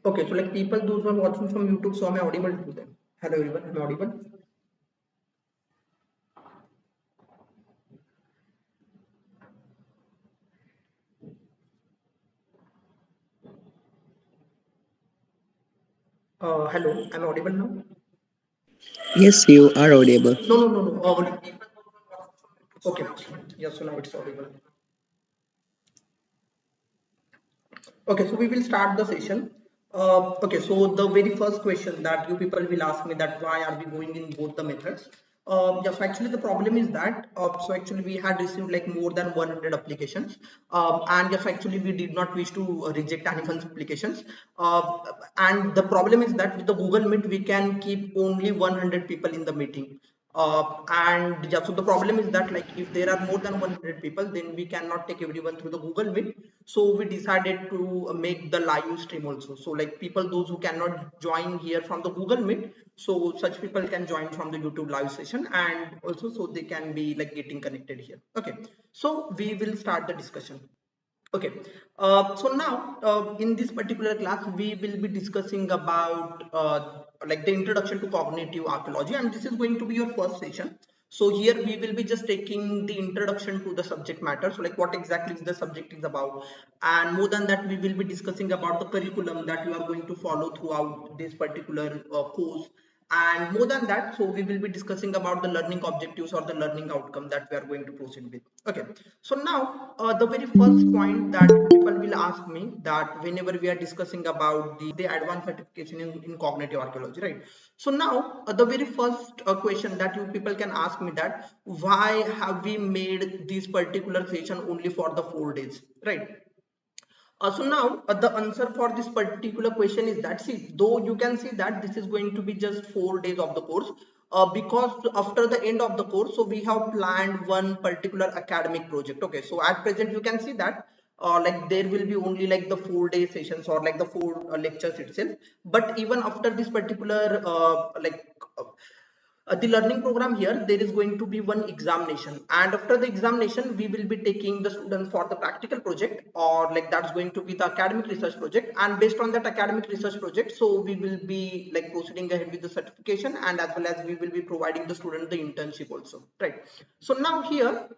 Okay, so like people those who are watching from YouTube, so am I audible to them? Hello everyone, am I audible? Hello, am I audible now? Yes, you are audible. No, no, no, no. Okay, yeah, so now it's audible. Okay, so we will start the session. Okay, so the very first question that you people will ask me that why are we going in both the methods? Yeah, so actually the problem is that so actually we had received like more than 100 applications, and yes, actually we did not wish to reject anyone's applications. And the problem is that with the Google Meet we can keep only 100 people in the meeting. And yeah, so the problem is that like if there are more than 100 people, then we cannot take everyone through the Google Meet. So we decided to make the live stream also. So like people, those who cannot join here from the Google Meet, so such people can join from the YouTube live session, and also so they can be like getting connected here. Okay, so we will start the discussion. Okay, so now in this particular class, we will be discussing about like the introduction to cognitive archaeology, and this is going to be your first session. So here we will be just taking the introduction to the subject matter. So like what exactly is the subject is about, and more than that, we will be discussing about the curriculum that you are going to follow throughout this particular course. And more than that, so we will be discussing about the learning objectives or the learning outcome that we are going to proceed with. Okay, so now the very first point that people will ask me that whenever we are discussing about the advanced certification in cognitive archaeology, right? So now the very first question that you people can ask me that why have we made this particular session only for the 4 days, right? So now the answer for this particular question is that, see, though you can see that this is going to be just 4 days of the course, because after the end of the course, so we have planned one particular academic project. Okay, so at present you can see that like there will be only like the 4 day sessions or like the four lectures itself. But even after this particular the learning program here, there is going to be one examination, and after the examination we will be taking the students for the practical project, or like that's going to be the academic research project, and based on that academic research project, so we will be like proceeding ahead with the certification, and as well as we will be providing the student the internship also, right? So now here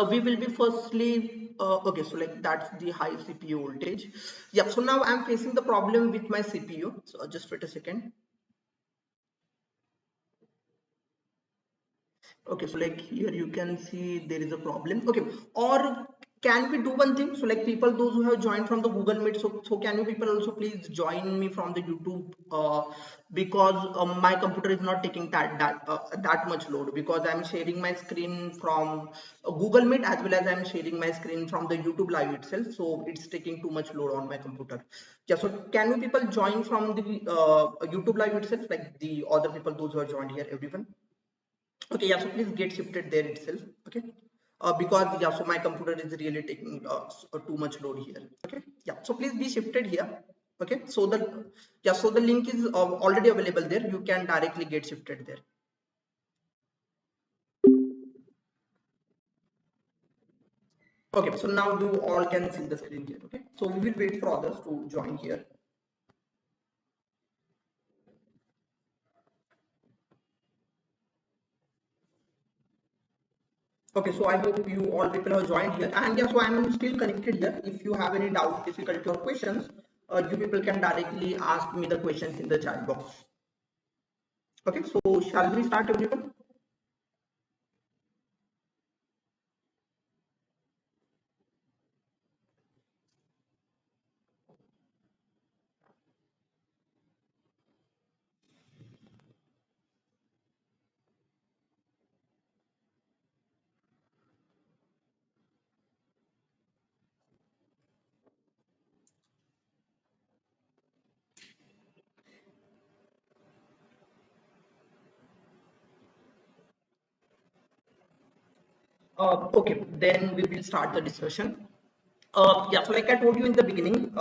we will be firstly okay, so like that's the high CPU voltage. Yeah, so now I'm facing the problem with my CPU, so just wait a second. Okay, so like here you can see there is a problem. Okay, or can we do one thing? So like people, those who have joined from the Google Meet, so can you people also please join me from the YouTube, because my computer is not taking that much load, because I'm sharing my screen from Google Meet as well as I'm sharing my screen from the YouTube Live itself, so it's taking too much load on my computer. Yeah, so can you people join from the YouTube Live itself, like the other people, those who are joined here, everyone? Okay, yeah, so please get shifted there itself. Okay, because yeah, so my computer is really taking too much load here. Okay, yeah, so please be shifted here. Okay, so the yeah, so the link is already available there. You can directly get shifted there. Okay, so now you all can see the screen here. Okay, so we will wait for others to join here. Okay, so I hope you all people have joined here, and yeah, so I'm still connected here. If you have any doubt, difficulty, or questions, you people can directly ask me the questions in the chat box. Okay, so shall we start, everyone? Okay, then we will start the discussion. Yeah, so like I told you in the beginning,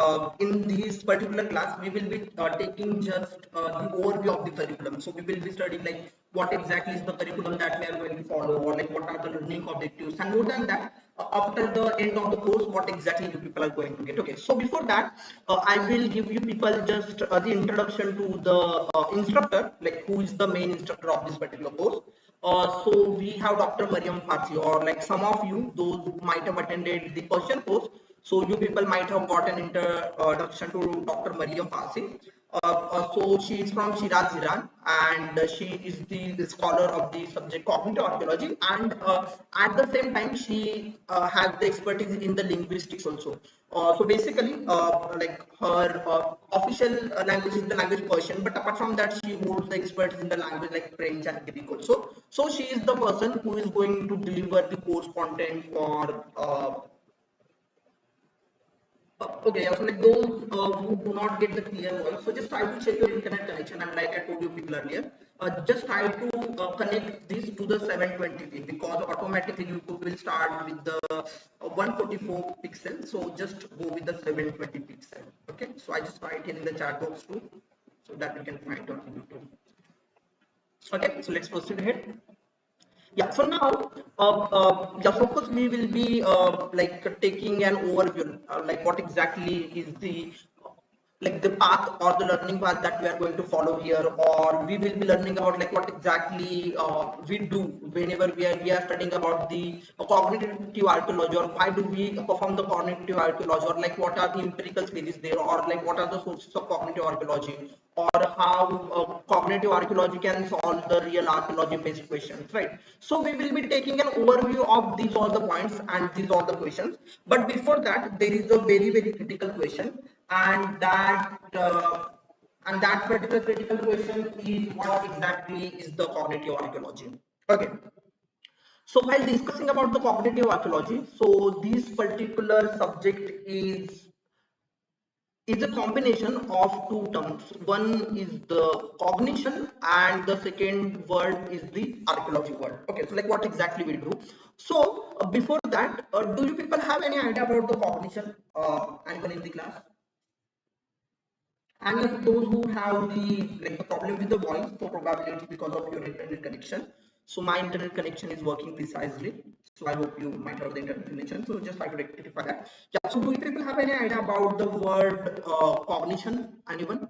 in this particular class, we will be taking just the overview of the curriculum. So we will be studying like what exactly is the curriculum that we are going to follow, or like what are the learning objectives, and more than that, after the end of the course, what exactly you people are going to get. Okay, so before that, I will give you people just the introduction to the instructor, like who is the main instructor of this particular course. So we have Dr. Mariam Farsi, or like some of you, those who might have attended the Persian course. So you people might have got an introduction to Dr. Mariam Farsi. So she is from Shiraz, Iran, and she is the scholar of the subject cognitive archaeology, and at the same time she has the expertise in the linguistics also. So basically, like her official language is the language Persian, but apart from that, she holds the expertise in the language like French and Greek also. So she is the person who is going to deliver the course content for okay, yeah, so like those who do not get the clear voice, so just try to check your internet connection. And like I told you people earlier, just try to connect this to the 720p, because automatically YouTube will start with the 144 pixel. So just go with the 720 pixel. Okay, so I just write here in the chat box too, so that we can find on YouTube. Okay, so let's proceed ahead. Yeah, so now, yeah, so first we will be like taking an overview, like what exactly is the like the path or the learning path that we are going to follow here, or we will be learning about like what exactly we do whenever we are studying about the cognitive archaeology, or why do we perform the cognitive archaeology, or like what are the empirical stages there, or like what are the sources of cognitive archaeology, or how cognitive archaeology can solve the real archaeology based questions, right? So we will be taking an overview of these all the points and these all the questions, but before that there is a very critical question, and that particular critical question is what exactly is the cognitive archaeology. Okay, so while discussing about the cognitive archaeology, so this particular subject is a combination of two terms. One is the cognition, and the second word is the archaeology word. Okay, so like what exactly we do. So before that, do you people have any idea about the cognition? Anyone in the class? And if those who have the problem with the voice, so probably it's because of your internet connection. So my internet connection is working precisely. So I hope you might have the internet connection. So just try to rectify that. Yeah. So do you people have any idea about the word cognition? Anyone?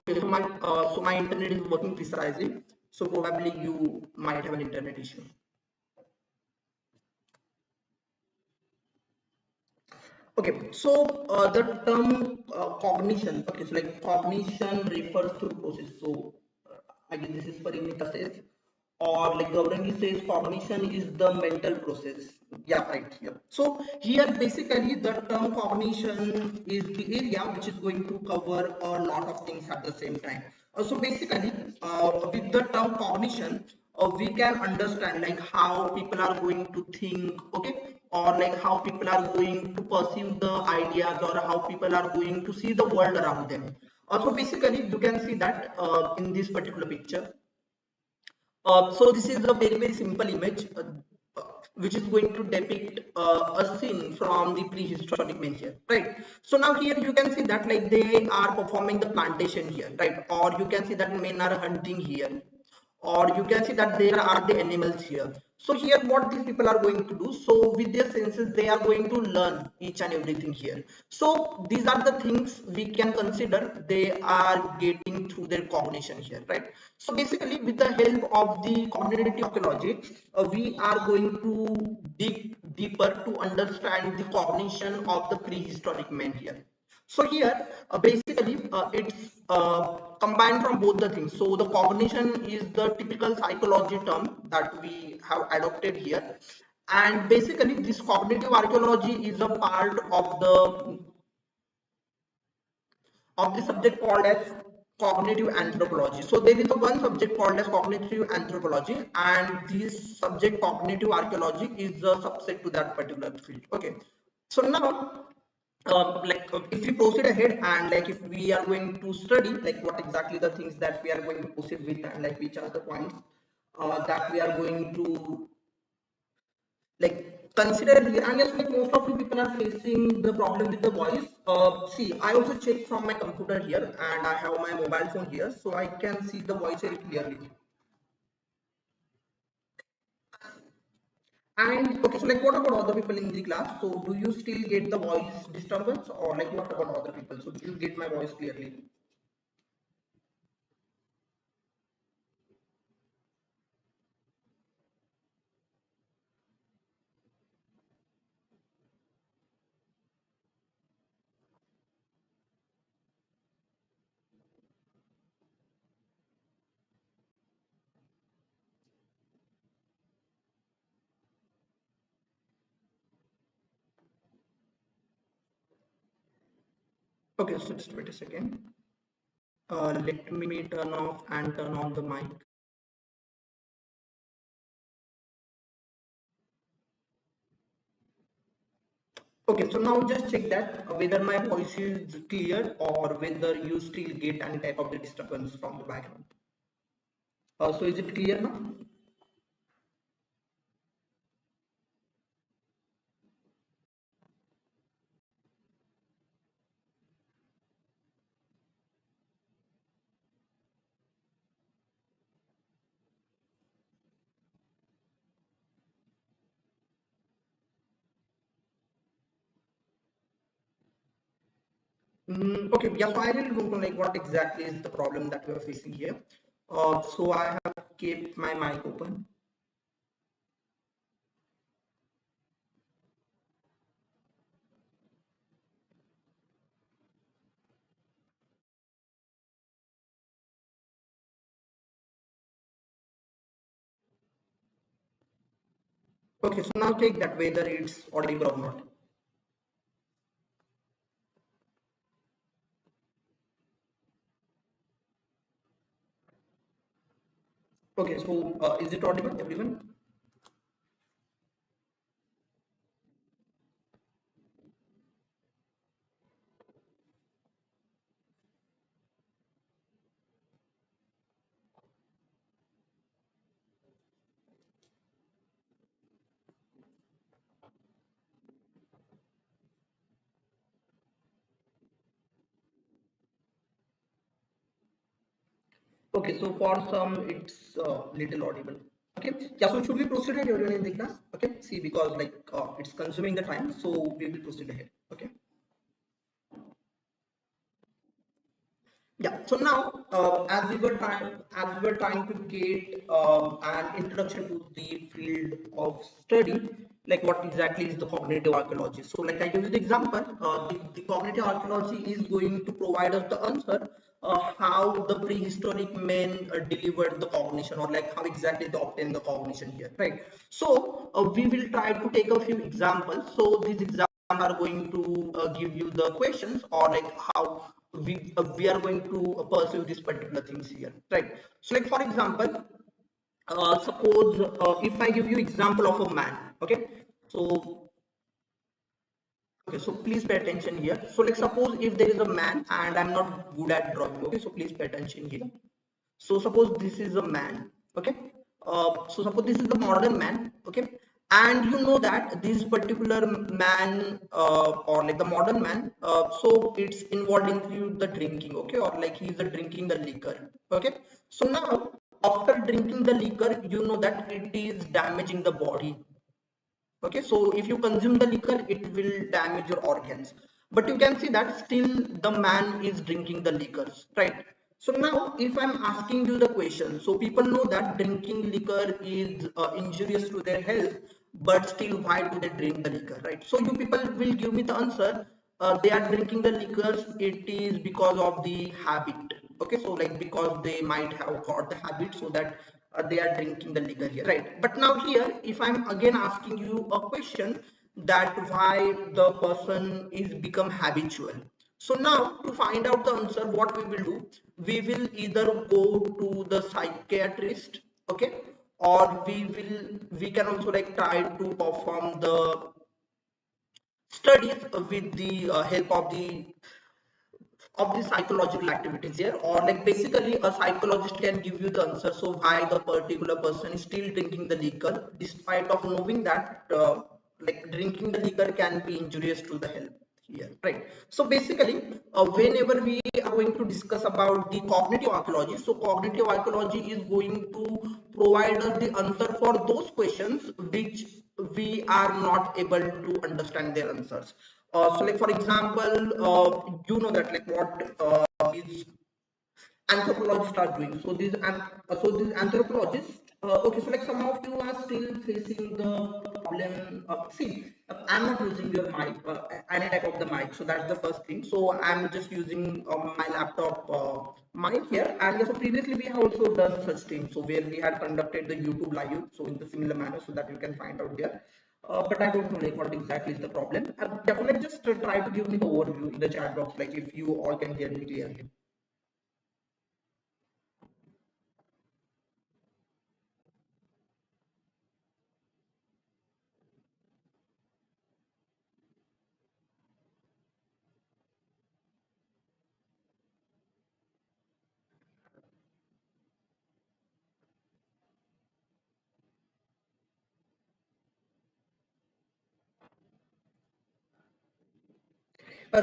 Okay. So my internet is working precisely. So probably you might have an internet issue. Okay, so the term cognition, okay, so like cognition refers to process. So again, this is Parimita says, or like Gaurangi says, cognition is the mental process. Yeah, right. Yeah. So here basically the term cognition is the area which is going to cover a lot of things at the same time. So basically, with the term cognition, we can understand like how people are going to think, okay, or like how people are going to perceive the ideas, or how people are going to see the world around them. So basically you can see that in this particular picture. So this is a very simple image, which is going to depict a scene from the prehistoric men here, right? So now here you can see that like they are performing the plantation here, right? Or you can see that men are hunting here, or you can see that there are the animals here. So here what these people are going to do, so with their senses they are going to learn each and everything here. So these are the things we can consider they are getting through their cognition here, right? So basically with the help of the cognitive archaeology, we are going to dig deeper to understand the cognition of the prehistoric men here. So here, basically, it's combined from both the things. So the cognition is the typical psychology term that we have adopted here, and basically, this cognitive archaeology is a part of the subject called as cognitive anthropology. So there is a one subject called as cognitive anthropology, and this subject cognitive archaeology is a subset to that particular field. Okay, so now if we proceed ahead, and like if we are going to study like what exactly the things that we are going to proceed with, and like which are the points that we are going to like consider here. I guess like most of you people are facing the problem with the voice. See, I also checked from my computer here, and I have my mobile phone here, so I can see the voice very clearly. And okay, so like what about other people in the class? So do you still get the voice disturbance, or like what about other people? So do you get my voice clearly? Okay, so just wait a second. Let me turn off and turn on the mic. Okay, so now just check that whether my voice is clear or whether you still get any type of the disturbance from the background. So is it clear now? Okay, yeah, so I really don't know like what exactly is the problem that we are facing here. So I have kept my mic open. Okay, so now take that whether it's audible or not. Okay, so is it audible, everyone? Okay, so for some it's little audible. Okay, yeah, so should we proceed ahead everyone in the class? Okay, see, because like it's consuming the time, so we will proceed ahead. Okay. Yeah. So now, as we were trying to get an introduction to the field of study, like what exactly is the cognitive archaeology? So, like I give you the example, the cognitive archaeology is going to provide us the answer how the prehistoric men delivered the cognition, or like how exactly they obtained the cognition here, right? So, we will try to take a few examples. So, these examples are going to give you the questions, or like how we are going to pursue these particular things here, right? So like for example, Suppose if I give you example of a man, okay, so okay, so please pay attention here. So like suppose if there is a man and I'm not good at drawing, okay, so please pay attention here. So suppose this is a man, okay, so suppose this is the modern man, okay, and you know that this particular man or like the modern man, so it's involved into the drinking, okay, or like he's drinking the liquor, okay. So now after drinking the liquor, you know that it is damaging the body, okay. So if you consume the liquor, it will damage your organs, but you can see that still the man is drinking the liquors, right? So now if I'm asking you the question, so people know that drinking liquor is injurious to their health, but still why do they drink the liquor, right? So you people will give me the answer, they are drinking the liquors, it is because of the habit, okay. So like because they might have got the habit, so that they are drinking the liquor here, right? But now here if I'm again asking you a question, that why the person is become habitual, so now to find out the answer, what we will do, we will either go to the psychiatrist, okay, or we can also like try to perform the studies with the help of the psychological activities here, or like basically a psychologist can give you the answer, so why the particular person is still drinking the liquor despite of knowing that like drinking the liquor can be injurious to the health here, right? So basically whenever we are going to discuss about the cognitive archaeology, so cognitive archaeology is going to provide us the answer for those questions which we are not able to understand their answers. So like for example, you know that like what is anthropologists are doing. So these anthropologists, okay, so like some of you are still facing the problem. See, I'm not using your mic, any type of the mic. So that's the first thing. So I'm just using my laptop mic here. And yes, so previously we have also done such things. So where we had conducted the YouTube live, so in the similar manner, so that you can find out there. But I don't know like what exactly is the problem. Definitely just try to give me the overview in the chat box, like if you all can hear me clearly.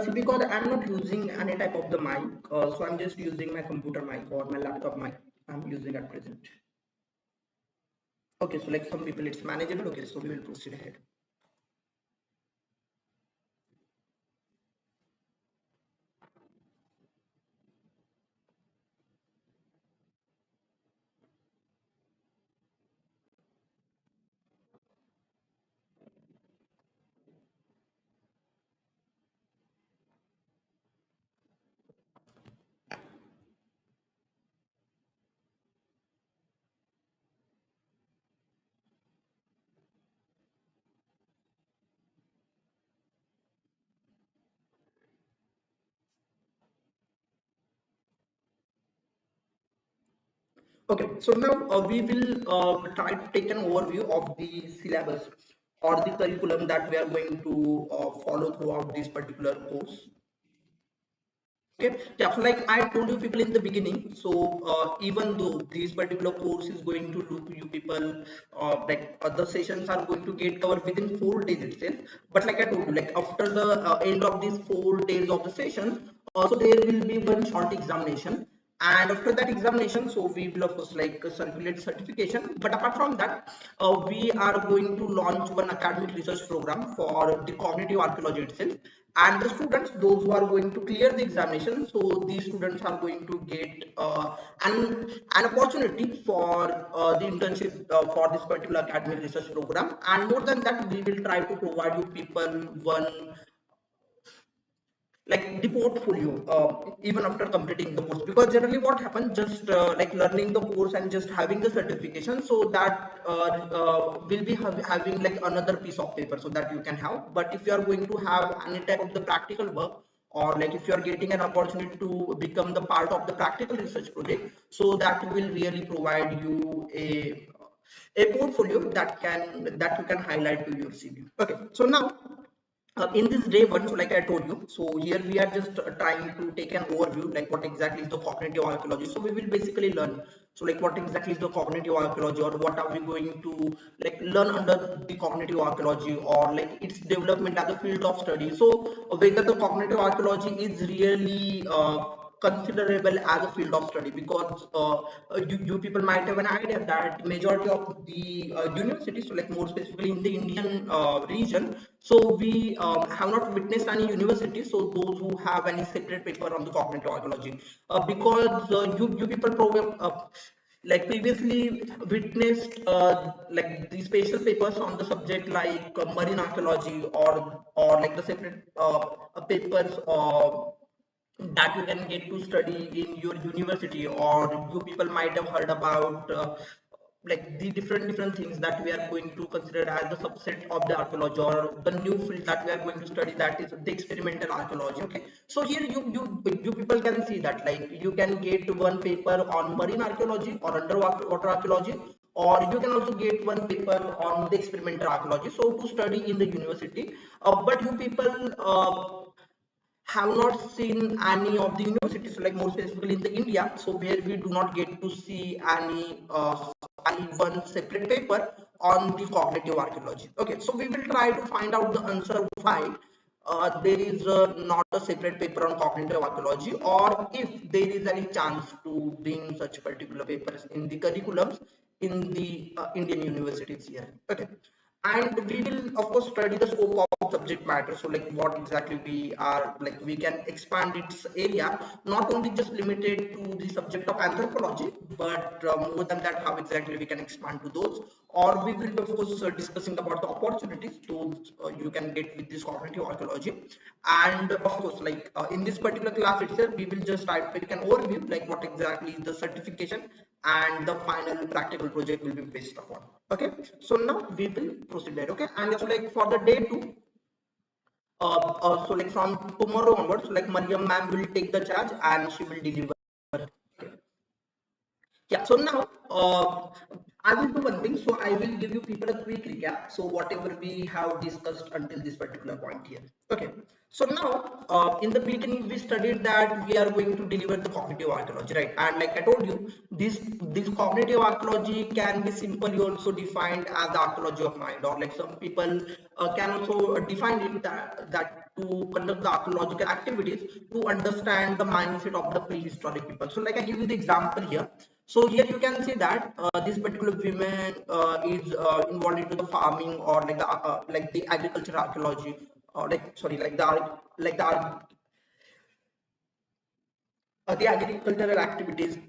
See, because I'm not using any type of the mic, so I'm just using my computer mic or my laptop mic I'm using at present. Okay, so like some people it's manageable. Okay, so we will proceed ahead. Okay, so now we will try to take an overview of the syllabus or the curriculum that we are going to follow throughout this particular course. Okay, yeah, so like I told you people in the beginning, so even though this particular course is going to look you people like other sessions are going to get covered within 4 days itself, but like I told you, like after the end of these 4 days of the session, so there will be one short examination, and after that examination, so we will of course like circulate certification, but apart from that, we are going to launch one academic research program for the cognitive archaeology itself, and the students those who are going to clear the examination, so these students are going to get an opportunity for the internship for this particular academic research program, and more than that we will try to provide you people one like the portfolio even after completing the course, because generally what happens, just like learning the course and just having the certification, so that will be having like another piece of paper so that you can have, but if you are going to have any type of the practical work, or like if you are getting an opportunity to become the part of the practical research project, so that will really provide you a a portfolio that you can highlight to your CV. Okay, so now in this day one, so like I told you, so here we are just trying to take an overview, like what exactly is the cognitive archaeology. So we will basically learn, so like what exactly is the cognitive archaeology, or what are we going to like learn under the cognitive archaeology, or like its development as a field of study. So whether the cognitive archaeology is really considerable as a field of study, because you people might have an idea that majority of the universities, so like more specifically in the Indian region, so we have not witnessed any universities, so those who have any separate paper on the cognitive archaeology, because you people program like previously witnessed like the special papers on the subject like marine archaeology, or like the separate papers that you can get to study in your university, or you people might have heard about like the different things that we are going to consider as the subset of the archaeology, or the new field that we are going to study, that is the experimental archaeology. Okay, so here you people can see that like you can get one paper on marine archaeology or underwater archaeology, or you can also get one paper on the experimental archaeology, so to study in the university. But you people have not seen any of the universities, like more specifically in the India, so where we do not get to see any one separate paper on the cognitive archaeology. Okay, so we will try to find out the answer why there is not a separate paper on cognitive archaeology, or if there is any chance to bring such particular papers in the curriculums in the Indian universities here. Okay, and we will of course study the scope of subject matter, so like what exactly we are like we can expand its area, not only just limited to the subject of anthropology, but more than that, how exactly we can expand to those. Or we will of course discussing about the opportunities those you can get with this cognitive archaeology. And of course like in this particular class itself, we will just try to take an overview like what exactly is the certification, and the final practical project will be based upon. Okay, so now we will proceed there. Okay, and so like for the day two, so like from tomorrow onwards, like Mariam ma'am will take the charge and she will deliver. Yeah, so now I will do one thing. So I will give you people a quick recap. So whatever we have discussed until this particular point here. Okay. So now in the beginning we studied that we are going to deliver the cognitive archaeology, right? And like I told you, this cognitive archaeology can be simply also defined as the archaeology of mind, or like some people can also define it that to conduct the archaeological activities to understand the mindset of the prehistoric people. So like I give you the example here. So here you can see that this particular woman is involved into the farming, or like the agriculture archaeology, or like sorry the agricultural activities.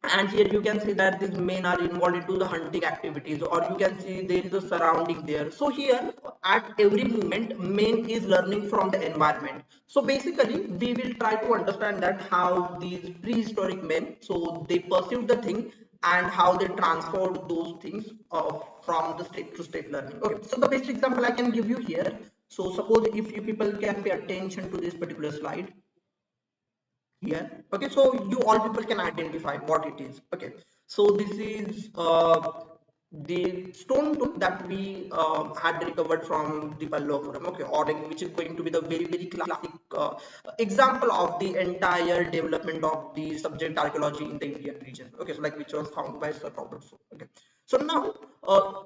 And here you can see that these men are involved into the hunting activities, or you can see there is a surrounding there. So here at every moment men is learning from the environment. So basically we will try to understand that how these prehistoric men, so they perceive the thing, and how they transform those things from the step to step learning. Okay, so the best example I can give you here, so suppose if you people can pay attention to this particular slide here. Okay, so you all people can identify what it is. Okay, so this is the stone tool that we had recovered from the Pallopuram. Okay, or like, which is going to be the very classic example of the entire development of the subject archaeology in the Indian region. Okay, so like which was found by Sir Robert Ford. Okay, so now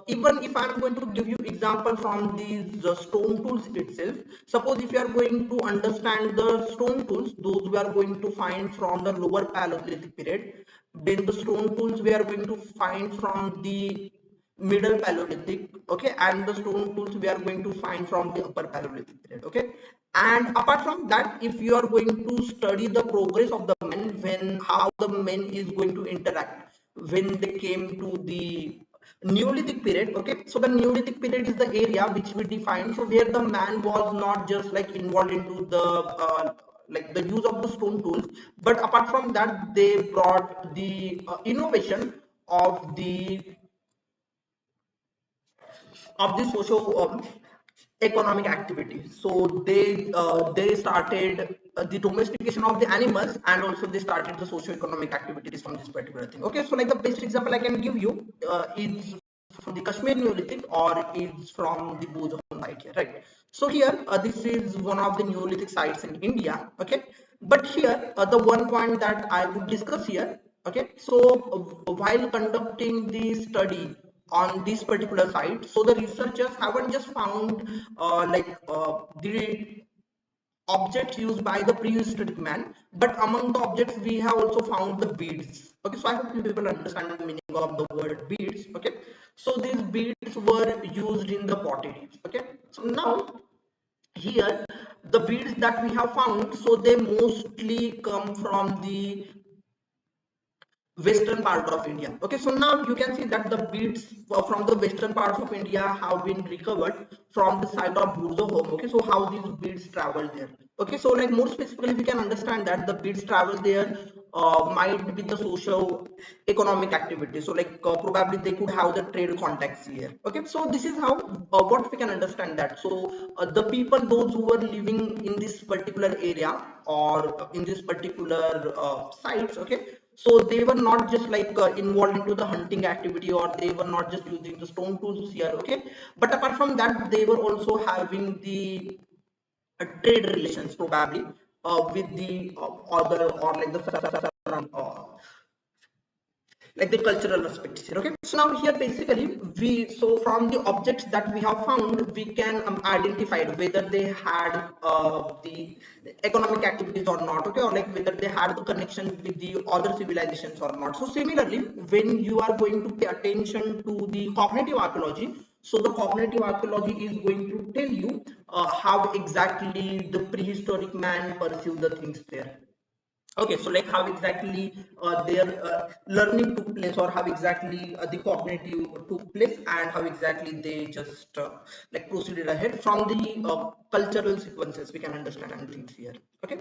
even if I'm going to give you example from these stone tools itself, suppose if you are going to understand the stone tools, those we are going to find from the lower Paleolithic period, then the stone tools we are going to find from the middle Paleolithic, okay, and the stone tools we are going to find from the upper Paleolithic period. Okay, and apart from that, if you are going to study the progress of the men, when how the men is going to interact when they came to the Neolithic period. Okay, so the Neolithic period is the area which we define, so where the man was not just like involved into the like the use of the stone tools, but apart from that they brought the innovation of the socio economic activities. So they started the domestication of the animals, and also they started the socio-economic activities from this particular thing. Okay, so like the best example I can give you is from the Kashmir Neolithic or is from the Bhuj site here, right? So here, this is one of the Neolithic sites in India, okay? But here, the one point that I would discuss here, okay? So while conducting the study on this particular site, so the researchers haven't just found the objects used by the prehistoric man, but among the objects we have also found the beads. Okay, so I hope you people understand the meaning of the word beads. Okay, so these beads were used in the pottery. Okay, so now here the beads that we have found, so they mostly come from the western part of India. Okay, so now you can see that the beads from the western parts of India have been recovered from the site of Burzo home. Okay, so how these beads travel there. Okay, so like more specifically, we can understand that the beads travel there might be the social economic activity. So like probably they could have the trade contacts here. Okay, so this is how what we can understand that. So the people, those who were living in this particular area or in this particular sites, okay, so they were not just like involved into the hunting activity, or they were not just using the stone tools here, okay, but apart from that they were also having the trade relations probably with the other, or like the like the cultural aspects here. Okay, so now here basically we, so from the objects that we have found, we can identify whether they had the economic activities or not, okay, or like whether they had the connection with the other civilizations or not. So similarly, when you are going to pay attention to the cognitive archaeology, so the cognitive archaeology is going to tell you how exactly the prehistoric man perceived the things there. Okay, so like how exactly their learning took place, or how exactly the cognitive took place, and how exactly they just like proceeded ahead from the cultural sequences we can understand and things here. Okay,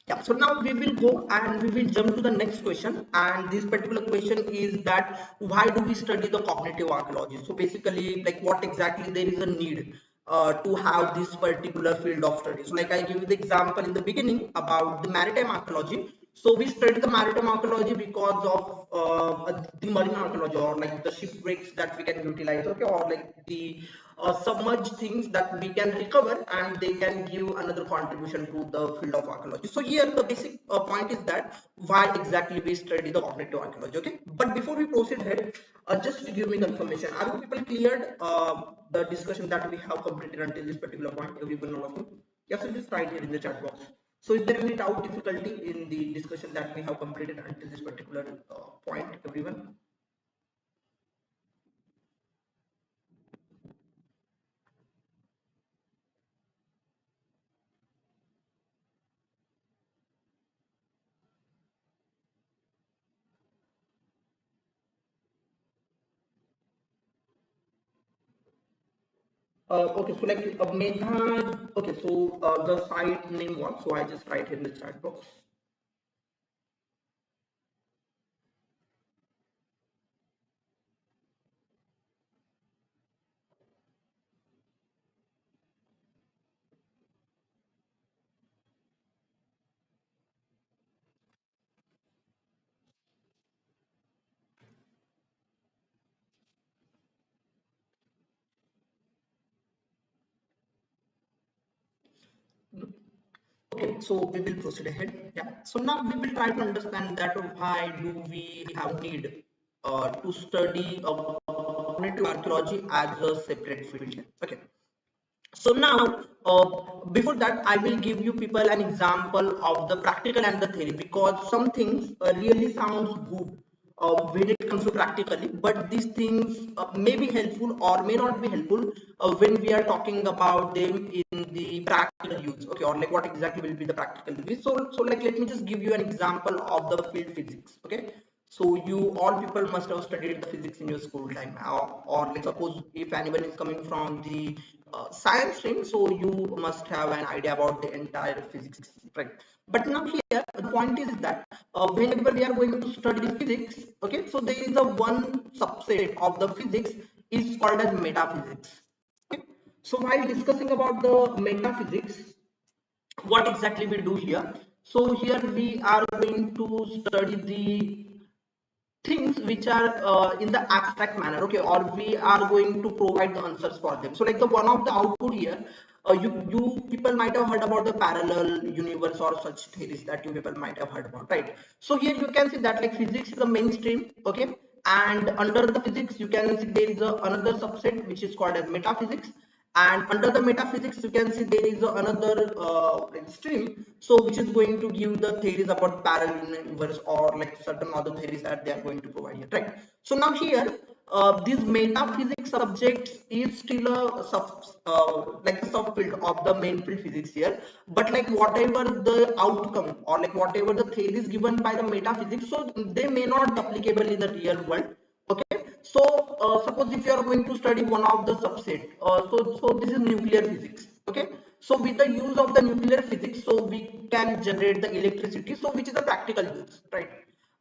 yeah, so now we will go and we will jump to the next question, and this particular question is that why do we study the cognitive archaeology? So basically, like what exactly there is a need to have this particular field of study. So like I give you the example in the beginning about the maritime archaeology. So we study the maritime archaeology because of the marine archaeology, or like the shipwrecks that we can utilize, okay, or like the submerged things that we can recover, and they can give another contribution to the field of archaeology. So here the basic point is that why exactly we study the cognitive archaeology. Okay, but before we proceed ahead, just to give me confirmation, are you people cleared the discussion that we have completed until this particular point, everyone, all of you? Yes, so just write here in the chat box. So is there any doubt, difficulty in the discussion that we have completed until this particular point, everyone? Okay, so like Medha, okay, so the site name what? So I just write in the chat box. Okay, so we will proceed ahead. Yeah. So now we will try to understand that why do we have need to study cognitive archaeology as a separate field. Okay. So now, before that, I will give you people an example of the practical and the theory, because some things really sounds good when it comes to practically, but these things may be helpful or may not be helpful when we are talking about them in the practical use. Okay, or like what exactly will be the practical use. So like let me just give you an example of the field physics. Okay, so you all people must have studied the physics in your school time, or let's suppose if anyone is coming from the science stream, so you must have an idea about the entire physics, right? But now here the point is that whenever we are going to study physics, okay, so there is a one subset of the physics is called as metaphysics. Okay? So while discussing about the metaphysics, what exactly we do here? So here we are going to study the things which are in the abstract manner, okay, or we are going to provide the answers for them. So like the one of the output here, you people might have heard about the parallel universe or such theories that you people might have heard about, right? So here you can see that like physics is a mainstream, okay, and under the physics you can see there is another subset which is called as metaphysics, and under the metaphysics you can see there is another stream, so which is going to give the theories about parallel universe or like certain other theories that they are going to provide here, right? So now here this metaphysics subject is still a like a subfield of the main field physics here, but like whatever the outcome or like whatever the theories given by the metaphysics, so they may not be applicable in the real world. Okay, so suppose if you are going to study one of the subset, so this is nuclear physics. Okay, so with the use of the nuclear physics, so we can generate the electricity, so which is a practical use, right?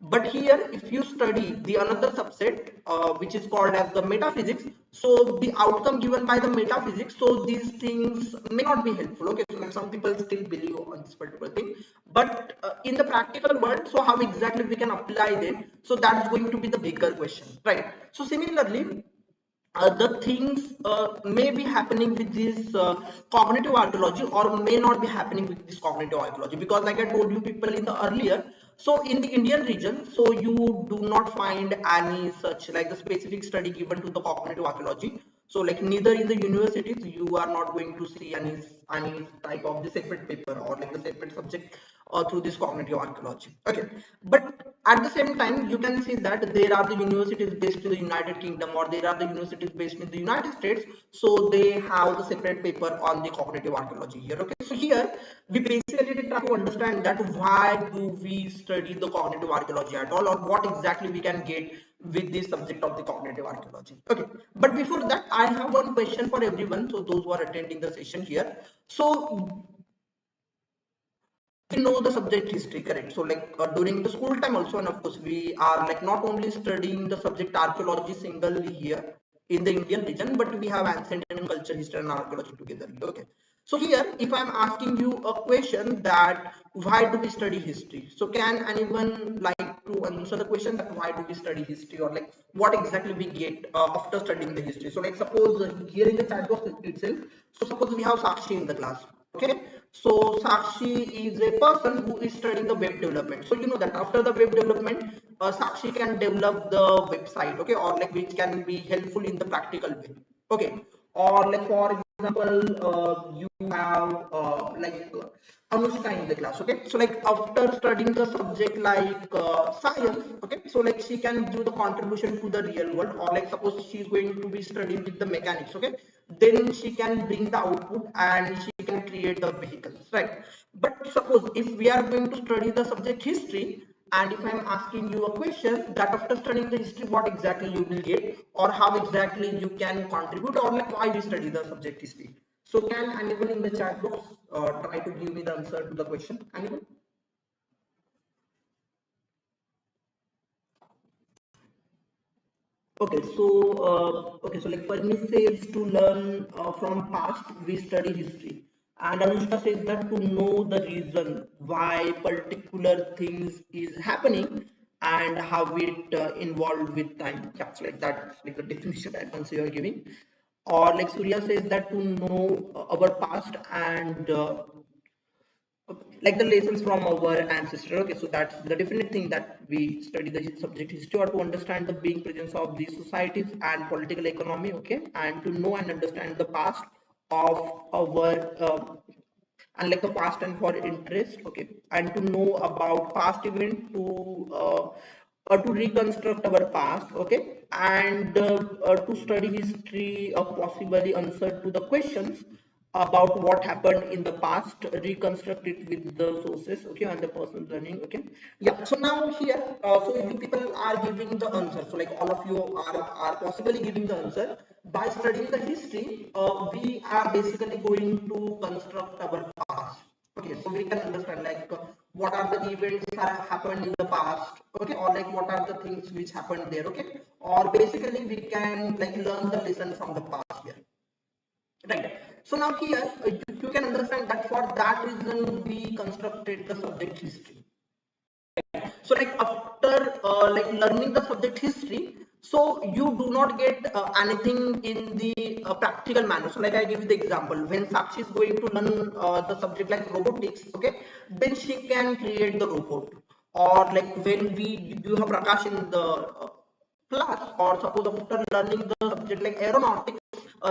But here if you study the another subset which is called as the metaphysics, so the outcome given by the metaphysics, so these things may not be helpful. Okay, so like some people still believe on this particular thing, but in the practical world, so how exactly we can apply them, so that's going to be the bigger question, right? So similarly the things may be happening with this cognitive archaeology or may not be happening with this cognitive archaeology, because like I told you people in the earlier, so in the Indian region, so you do not find any such like the specific study given to the cognitive archaeology. So like neither in the universities you are not going to see any type of the separate paper or like the separate subject through this cognitive archaeology. Okay, but at the same time you can see that there are the universities based in the United Kingdom or there are the universities based in the United States, so they have the separate paper on the cognitive archaeology here. Okay, so here we basically try to understand that why do we study the cognitive archaeology at all, or what exactly we can get with this subject of the cognitive archaeology. Okay, but before that I have one question for everyone, so those who are attending the session here. So we know the subject history, correct? So like during the school time also, and of course we are like not only studying the subject archaeology singly here in the Indian region, but we have ancient and culture history and archaeology together. Okay, so here if I'm asking you a question that why do we study history, so can anyone like to answer the question that why do we study history, or like what exactly we get after studying the history? So like suppose here in the chat box itself, so suppose we have Sakshi in the class. Okay, so Sakshi is a person who is studying the web development. So you know that after the web development, Sakshi can develop the website, okay, or like which can be helpful in the practical way. Okay, or like for example, you have Anushka in the class. Okay, so like after studying the subject like science, okay, so like she can give the contribution to the real world, or like suppose she is going to be studying with the mechanics. Okay, then she can bring the output and she can create the vehicles, right? But suppose if we are going to study the subject history, and if I'm asking you a question that after studying the history what exactly you will get, or how exactly you can contribute, or like why we study the subject history, so can anyone in the chat box try to give me the answer to the question? Anyone? Okay, so like Parni says to learn from past, we study history, and Anushka says that to know the reason why particular things is happening and how it involved with time. Yeah, so like that, like the definition that answer you are giving. Or like Surya says that to know our past and like the lessons from our ancestor. Okay, so that's the definite thing that we study the subject history, or to understand the being presence of these societies and political economy. Okay, and to know and understand the past of our and like the past and for interest. Okay, and to know about past event to reconstruct our past. Okay, and to study history possibly answer to the questions about what happened in the past, reconstruct it with the sources, okay, and the person learning. Okay, yeah, so now here so you people are giving the answer, so like all of you are possibly giving the answer. By studying the history we are basically going to construct our past. Okay, so we can understand like what are the events that happened in the past, okay, or like what are the things which happened there. Okay, or basically we can like learn the lesson from the past here. Right. So now here you can understand that for that reason we constructed the subject history. So like after like learning the subject history, so you do not get anything in the practical manner. So like I give you the example, when Sakshi is going to learn the subject like robotics, okay, then she can create the robot. Or like when we you have Prakash in the class, or suppose after learning the subject like aeronautics,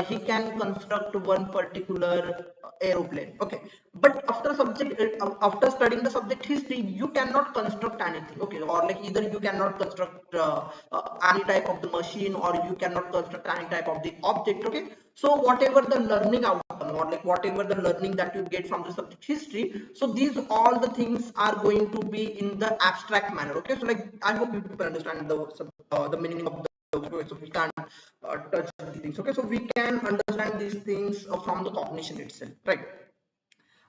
he can construct one particular aeroplane. Okay, but after studying the subject history, you cannot construct anything. Okay, or like either you cannot construct any type of the machine, or you cannot construct any type of the object. Okay, so whatever the learning outcome, or like whatever the learning that you get from the subject history, so these all the things are going to be in the abstract manner. Okay, so like I hope you people understand the meaning of the word. So we can touch these things. Okay, so we can understand these things from the cognition itself, right?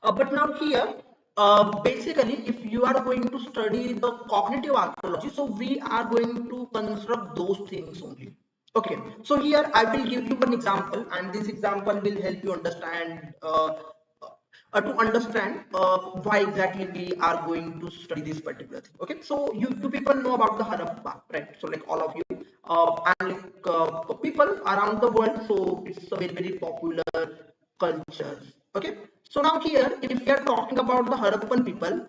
But now here, basically, if you are going to study the cognitive archaeology, so we are going to construct those things only. Okay, so here I will give you one example, and this example will help you understand why exactly we are going to study this particular thing. Okay, so you people know about the Harappa, right? So like all of you, and like, people around the world, so it's a very popular culture. Okay, so now here, if we are talking about the Harappan people,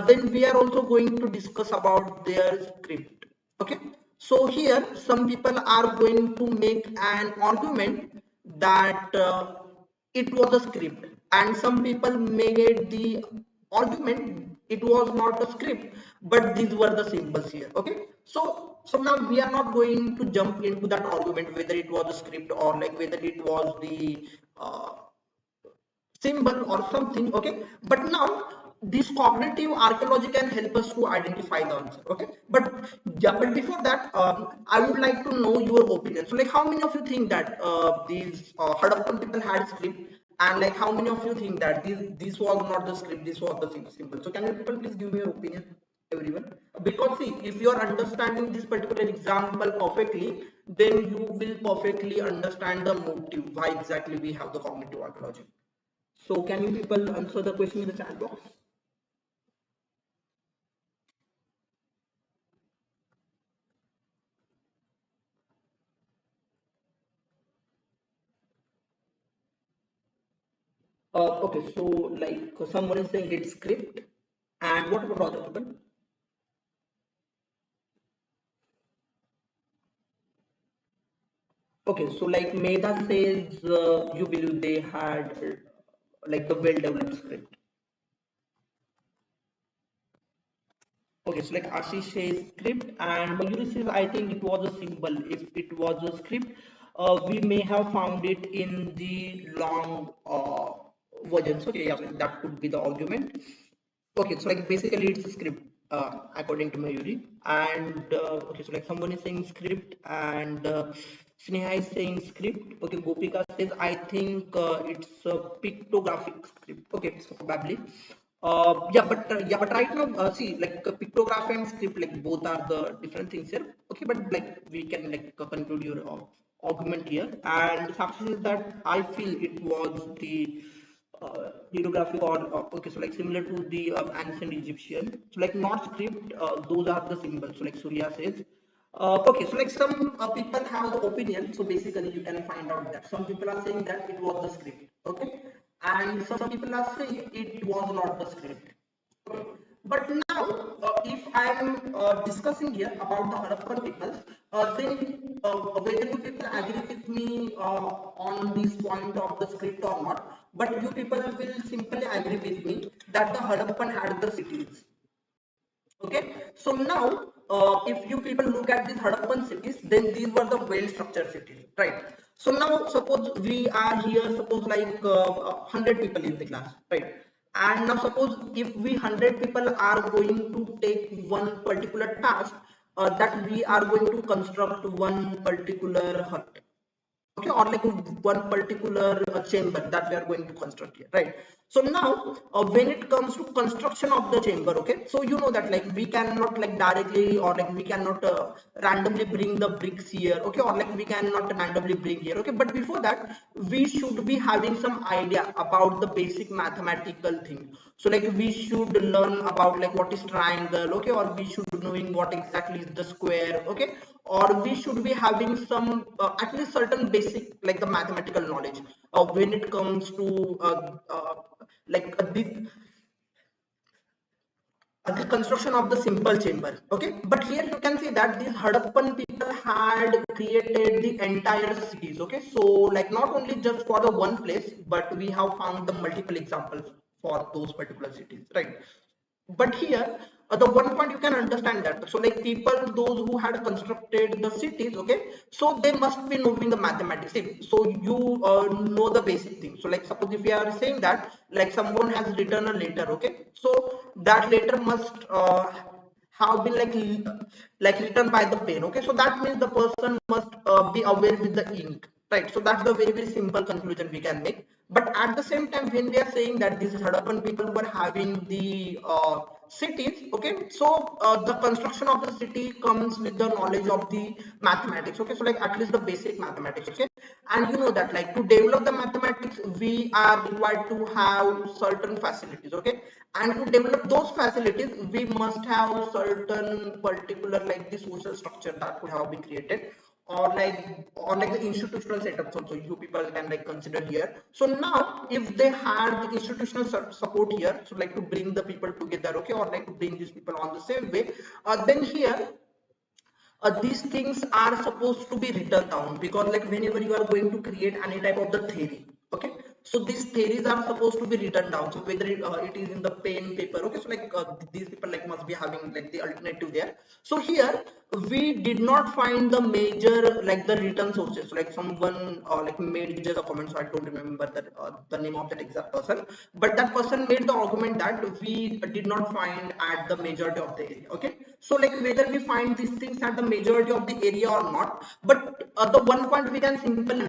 then we are also going to discuss about their script. Okay, so here some people are going to make an argument that it was a script, and some people made the argument it was not a script, but these were the symbols here. Okay, so now we are not going to jump into that argument whether it was a script, or like whether it was the symbol or something. Okay, but now this cognitive archaeology can help us to identify the answer. Okay, but yeah, but before that, I would like to know your opinion. So like how many of you think that these Harappan people had script, and like how many of you think that this was not the script, this was the symbol? So can you people please give me your opinion, everyone? Because see, if you are understanding this particular example perfectly, then you will perfectly understand the motive why exactly we have the cognitive archaeology. So can you people answer the question in the chat box? Okay, so like someone is saying it's script, and what about other people? Okay, so like Meda says, you believe they had like the well-developed script. Okay, so like Ashish says script, and Mayuri says I think it was a symbol. If it was a script, we may have found it in the long versions. Okay, yeah, that could be the argument. Okay, so like basically it's a script, according to Mayuri. And okay, so like someone is saying script, and Sneha is saying script. Okay, Gopika says I think it's a pictographic script. Okay, so probably. Yeah, but right now, see, like pictograph and script, like both are the different things here. Okay, but like we can like conclude your argument here. And Sakshi says that I feel it was the hieroglyphic, or okay, so like similar to the ancient Egyptian. So like not script, those are the symbols. So like Surya says. Okay, so like some people have the opinion. So basically, you can find out that some people are saying that it was the script. Okay, and some people are saying it was not the script. Okay. But now, if I am discussing here about the Harappan people, then whether you people agree with me on this point of the script or not, but you people will simply agree with me that the Harappan had the cities. Okay, so now if you people look at these Harappan cities, then these were the well-structured cities, right? So now suppose we are here, suppose like 100 people in the class, right? And now suppose if we 100 people are going to take one particular task, that we are going to construct one particular hut. okay, or like one particular chamber that we are going to construct here, right? So now when it comes to construction of the chamber, okay, so you know that like we cannot like directly, or like we cannot randomly bring the bricks here, okay, or like we cannot randomly bring here, okay, but before that we should be having some idea about the basic mathematical thing. So like we should learn about like what is triangle, okay, or we should knowing what exactly is the square, okay, or we should be having some at least certain basic like the mathematical knowledge when it comes to like the construction of the simple chamber, okay. But here you can see that these Harappan people had created the entire cities, okay. So like not only just for the one place, but we have found the multiple examples for those particular cities, right? But here the one point you can understand that, so like people those who had constructed the cities, okay, so they must be knowing the mathematics. So you know the basic thing. So like suppose if we are saying that like someone has written a letter, okay, so that letter must have been like written by the pen, okay, so that means the person must be aware with the ink, right? So that's the very simple conclusion we can make. But at the same time, when we are saying that these Harappan people were having the cities, okay, so the construction of the city comes with the knowledge of the mathematics, okay, so like at least the basic mathematics, okay. And you know that like to develop the mathematics we are required to have certain facilities, okay, and to develop those facilities we must have certain particular like the social structure that could have been created, or like the institutional setups also you people can like consider here. So now if they had the institutional support here, so like to bring the people together, okay, or like to bring these people on the same way, then here these things are supposed to be written down, because like whenever you are going to create any type of the theory, okay, so these theories are supposed to be written down. So whether it is in the pen paper, okay, so like these people like must be having like the alternative there. So here we did not find the major like the written sources. So like someone like made just a comment, so I don't remember the name of that exact person, but that person made the argument that we did not find at the majority of the area, okay. So like whether we find these things at the majority of the area or not, but the one point we can simply,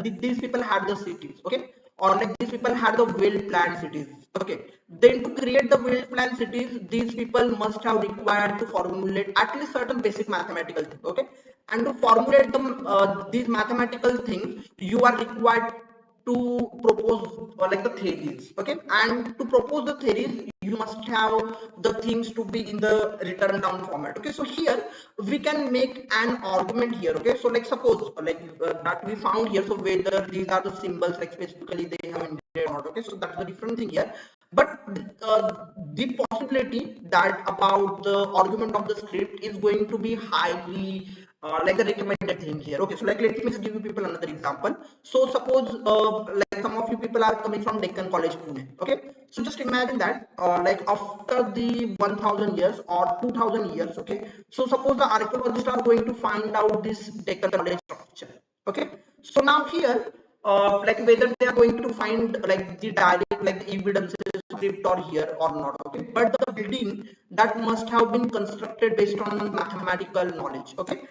these people had the cities, okay, or like these people had the well planned cities, okay. Then to create the well planned cities, these people must have required to formulate at least certain basic mathematical things, okay. And to formulate them these mathematical things, you are required to propose like the theories, okay. And to propose the theories you must have the things to be in the written down format, okay. So here we can make an argument here, okay. So like suppose like that we found here, so whether these are the symbols like specifically they have invented or not, okay, so that's the different thing here. But the possibility that about the argument of the script is going to be highly like the recommended thing here, okay. So like let me give you people another example. So suppose like some of you people are coming from Deccan College Pune, okay. So just imagine that like after the 1000 years or 2000 years, okay, so suppose the archaeologists are going to find out this Deccan College structure, okay. So now here like whether they are going to find like the direct like the evidences script or here or not, okay, but the building that must have been constructed based on mathematical knowledge, okay.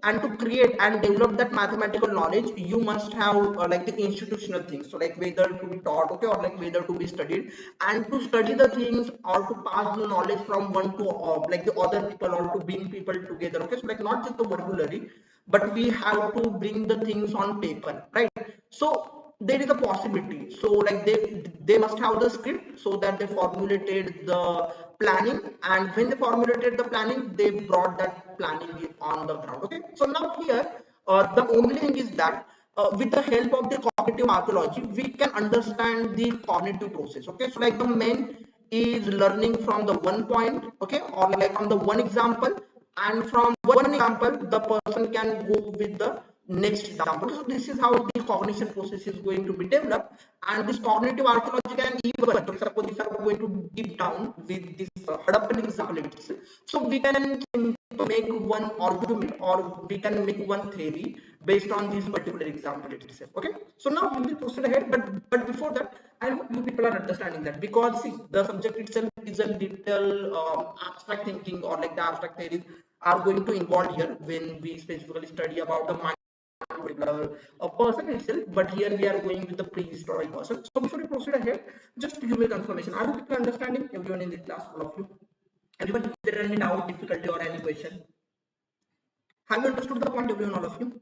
And to create and develop that mathematical knowledge you must have like the institutional things, so like whether to be taught, okay, or like whether to be studied, and to study the things or to pass the knowledge from one to like the other people, or to bring people together, okay. So like not just the vocabulary, but we have to bring the things on paper, right? So there is a possibility, so like they must have the script, so that they formulated the planning, and when they formulated the planning they brought that planning on the ground, okay. So now here the only thing is that with the help of the cognitive archaeology we can understand the cognitive process, okay. So like the main is learning from the one point, okay, or like from the one example, and from one example the person can go with the next example. So this is how the cognition process is going to be developed, and this cognitive archaeology can even, suppose if you are going to deep down with this Harappan example itself, so we can make one argument or we can make one theory based on this particular example itself, okay. So now we will proceed ahead, but before that I hope you people are understanding that, because see the subject itself is a little abstract thinking, or like the abstract theories are going to involve here when we specifically study about the mind particular person itself, but here we are going with the prehistoric person. So before we proceed ahead, just give me confirmation. Are you people understanding? Everyone in the class, all of you? Everyone, is there any doubt, difficulty, or any question? Have you understood the point, everyone, all of you?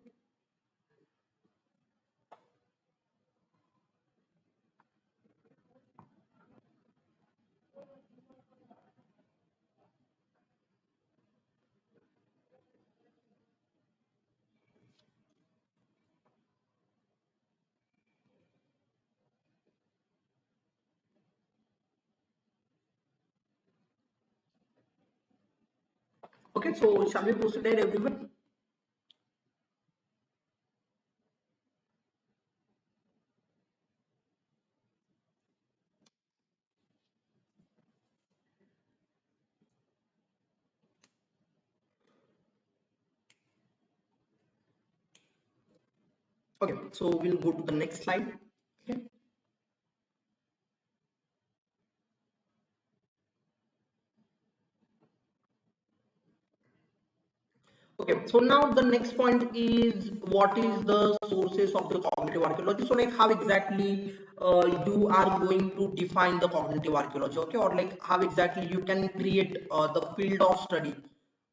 Okay, so shall we proceed ahead, everyone? Okay, so we'll go to the next slide. Okay. Okay, so now the next point is what is the sources of the cognitive archaeology? So like how exactly you are going to define the cognitive archaeology, okay, or like how exactly you can create the field of study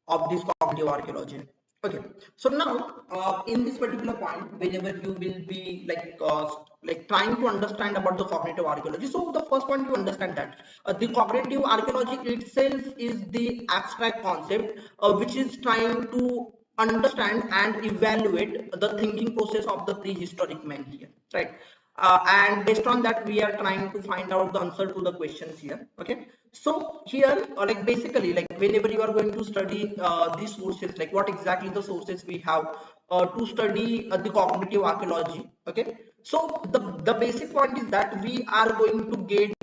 of this cognitive archaeology. Okay, so now in this particular point, whenever you will be like trying to understand about the cognitive archaeology, so the first point you understand that the cognitive archaeology itself is the abstract concept which is trying to understand and evaluate the thinking process of the prehistoric man here, right? And based on that we are trying to find out the answer to the questions here. Okay, so here like basically like whenever you are going to study these sources, like what exactly the sources we have to study the cognitive archaeology. Okay, so the basic point is that we are going to get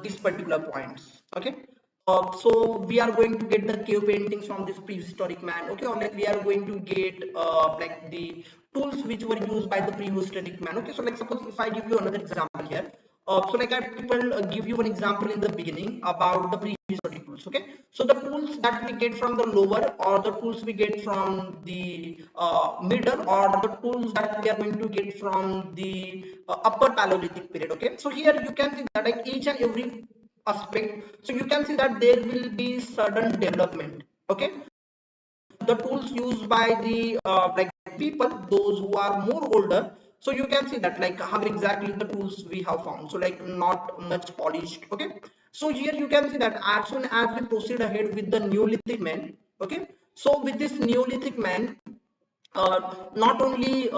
these particular points. Okay, so we are going to get the cave paintings from this prehistoric man. Okay, or like we are going to get like the tools which were used by the prehistoric man. Okay, so like suppose if I give you another example here. So like I people give you an example in the beginning about the prehistoric tools. Okay, so the tools that we get from the lower, or the tools we get from the middle, or the tools that we are going to get from the upper Paleolithic period. Okay, so here you can see that like each and every aspect, so you can see that there will be sudden development. Okay, the tools used by the like people those who are more older, so you can see that like how exactly the tools we have found, so like not much polished. Okay, so here you can see that as soon as we proceed ahead with the neolithic man. Okay, so with this neolithic man, not only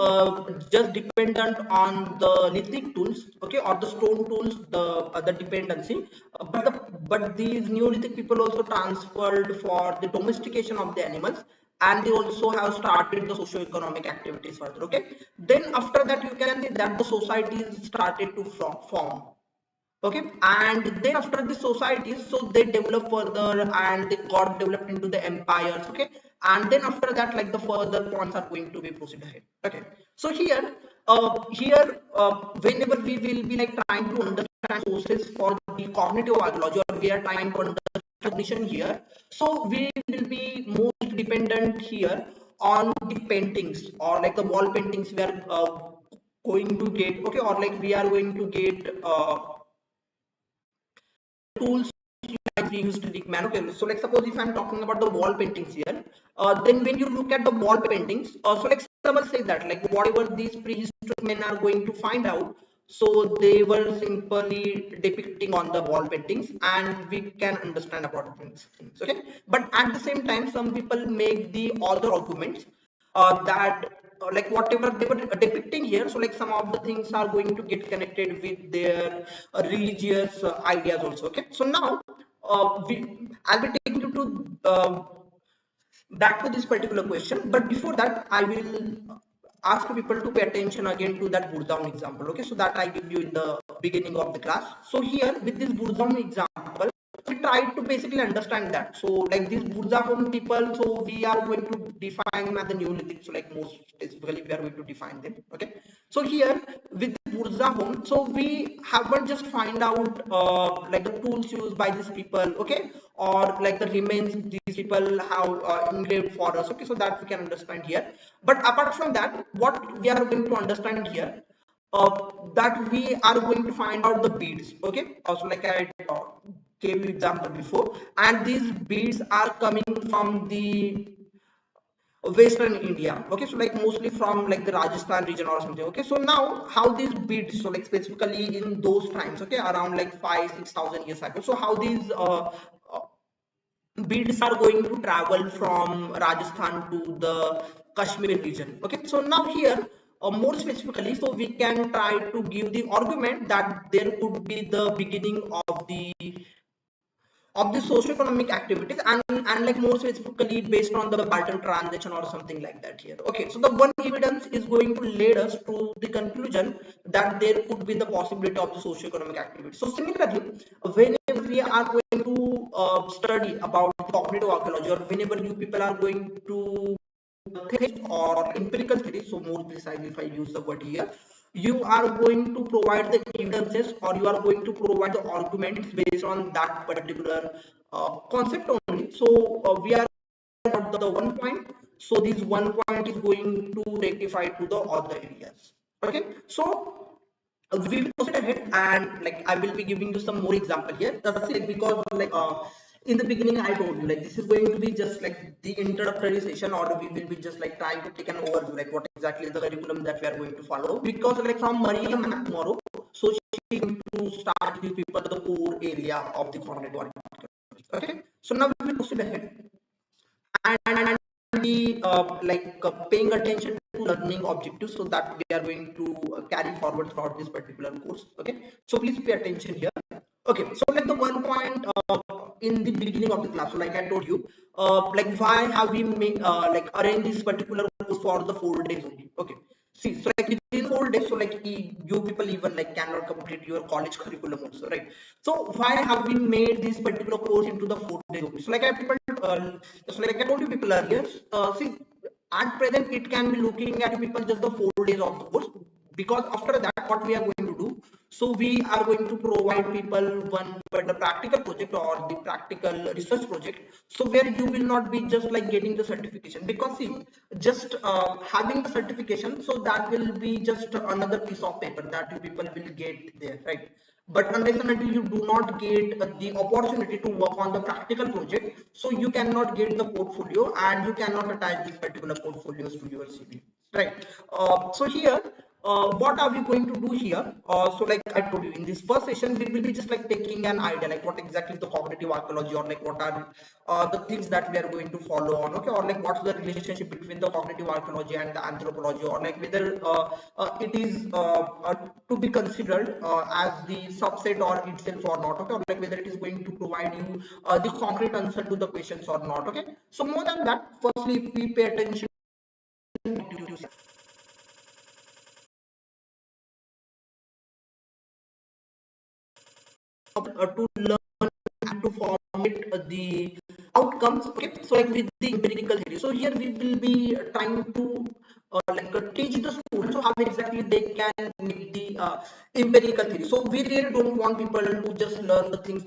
just dependent on the lithic tools, okay, or the stone tools, the dependency, but these neolithic people also transferred for the domestication of the animals, and they also have started the socio-economic activities further. Okay, then after that you can see that the societies started to form. Okay, and then after the societies, so they develop further and they got developed into the empires. Okay, and then after that like the further points are going to be proceed ahead. Okay, so whenever we will be like trying to understand sources for the cognitive archaeology, or we are trying to understand cognition here, so we will be most dependent here on the paintings, or like the wall paintings we are going to get. Okay, or like we are going to get tools like we used to dig man. Okay, so like suppose if I'm talking about the wall paintings here, then when you look at the wall paintings, so like someone say that like whatever these prehistoric men are going to find out, so they were simply depicting on the wall paintings, and we can understand about things. Okay, but at the same time, some people make the other arguments that like whatever they were depicting here, so like some of the things are going to get connected with their religious ideas also. Okay, so now I'll be taking you to back to this particular question, but before that I will ask people to pay attention again to that Burdown example. Okay, so that I give you in the beginning of the class. So here with this Burdown example, we try to basically understand that. So like these Burdown people, so we are going to define them as the Neolithic. So like most specifically we are going to define them. Okay, so here with Urza home. So we haven't just find out like the tools used by these people, okay, or like the remains these people have engraved for us, okay, so that we can understand here. But apart from that, what we are going to understand here, that we are going to find out the beads, okay. Also, like I gave you example before, and these beads are coming from the Western India, okay, so like mostly from like the Rajasthan region or something, okay. So now how these beads, so like specifically in those times, okay, around like 5-6,000 years ago, so how these beads are going to travel from Rajasthan to the Kashmir region, okay. So now here, more specifically, so we can try to give the argument that there could be the beginning of the socio-economic activities, and like more specifically based on the barter transaction or something like that here, okay. So the one evidence is going to lead us to the conclusion that there could be the possibility of the socio-economic activity. So similarly, whenever we are going to study about cognitive archaeology, or whenever you people are going to theory or empirical theory, so more precisely if I use the word here, you are going to provide the evidences, or you are going to provide the arguments based on that particular concept only. So we are at the one point, so this one point is going to rectify to the other areas, okay. So we will proceed ahead, and like I will be giving you some more example here. That's it, because like in the beginning I told you like this is going to be just like the introductory session, or we will be just like trying to take an overview like what exactly is the curriculum that we are going to follow, because like from Maria ma'am tomorrow, so she is going to start with people the core area of the cognitive architecture, okay. So now we will proceed ahead, and the paying attention to learning objectives, so that we are going to carry forward throughout this particular course, okay. So please pay attention here, okay. So like the one point in the beginning of the class, so like I told you, like why have we made like arranged this particular course for the 4 days only, okay. See, so like within 4 days, so like you people even like cannot complete your college curriculum also, right? So why have we made this particular course into the 4 days only? So like I people, so like I told you people earlier, see, at present it can be looking at people just the 4 days of the course, because after that what we are going to do, so we are going to provide people one but the practical project or the practical research project, so where you will not be just like getting the certification, because see, just having the certification, so that will be just another piece of paper that you people will get there, right? But unless and until you do not get the opportunity to work on the practical project, so you cannot get the portfolio, and you cannot attach these particular portfolios to your CV, right? So here, what are we going to do here? So like I told you, in this first session we will be just like taking an idea like what exactly the cognitive archaeology, or like what are the things that we are going to follow on, okay, or like what's the relationship between the cognitive archaeology and the anthropology, or like whether it is to be considered as the subset or itself or not, okay, or like whether it is going to provide you the concrete answer to the questions or not, okay. So more than that, firstly, if we pay attention to to learn and to formulate the outcomes, okay. So like with the empirical theory, so here we will be trying to teach the students so how exactly they can make the empirical theory. So we really don't want people to just learn the things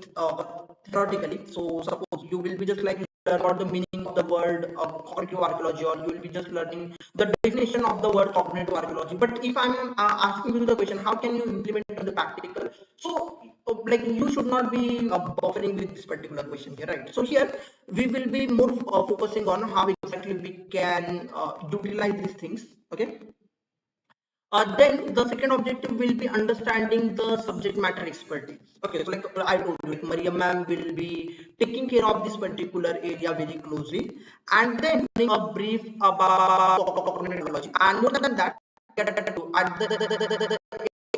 theoretically. So suppose you will be just like learn about the meaning of the word cognitive archaeology, or you will be just learning the definition of the word cognitive archaeology, but if I'm asking you the question, how can you implement the practical, so like you should not be buffering with this particular question here, right? So here we will be more focusing on how exactly we can utilize these things, okay. Then the second objective will be understanding the subject matter expertise. Okay, so like I told you, like Maria ma'am will be taking care of this particular area very closely, and then a brief about cognitive technology. And more than that,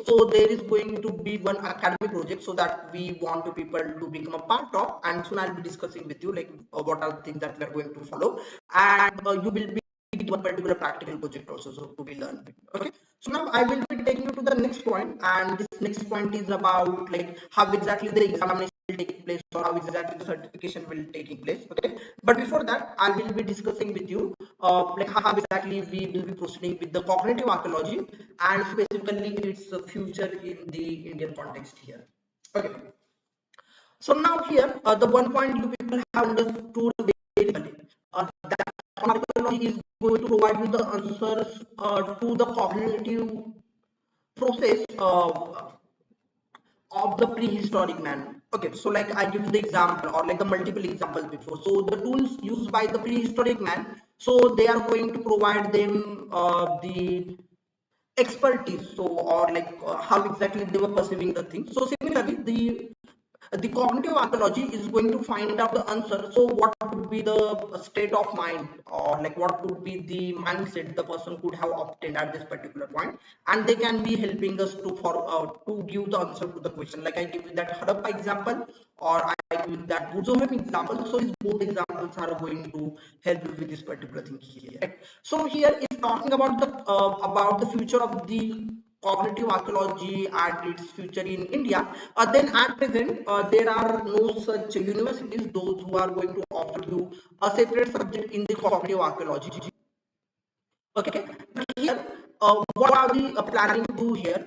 so there is going to be one academic project, so that we want to people to become a part of, and soon I'll be discussing with you like what are the things that we are going to follow, and you will be one particular practical project also, so to be learned, okay. So now I will be taking you to the next point, and this next point is about like how exactly the examination take place or how exactly the certification will take place. Okay, but before that, I will be discussing with you like how exactly we will be proceeding with the cognitive archaeology and specifically its future in the Indian context here. Okay, so now here the one point you people have understood very well, that archaeology is going to provide you the answers to the cognitive process of the prehistoric man. Okay, so like I give the example or like the multiple examples before. So the tools used by the prehistoric man, so they are going to provide them the expertise, so or like how exactly they were perceiving the thing. So similarly, the cognitive archaeology is going to find out the answer. So what would be the state of mind or like what would be the mindset the person could have obtained at this particular point, and they can be helping us to give the answer to the question. Like I give you that Harappa example or I give you that Buzoham example. So these both examples are going to help you with this particular thing here. Right? So here is talking about the future of the cognitive archaeology and its future in India. Then at present, there are no such universities, those who are going to offer you a separate subject in the cognitive archaeology. Okay, but here, what are we planning to do here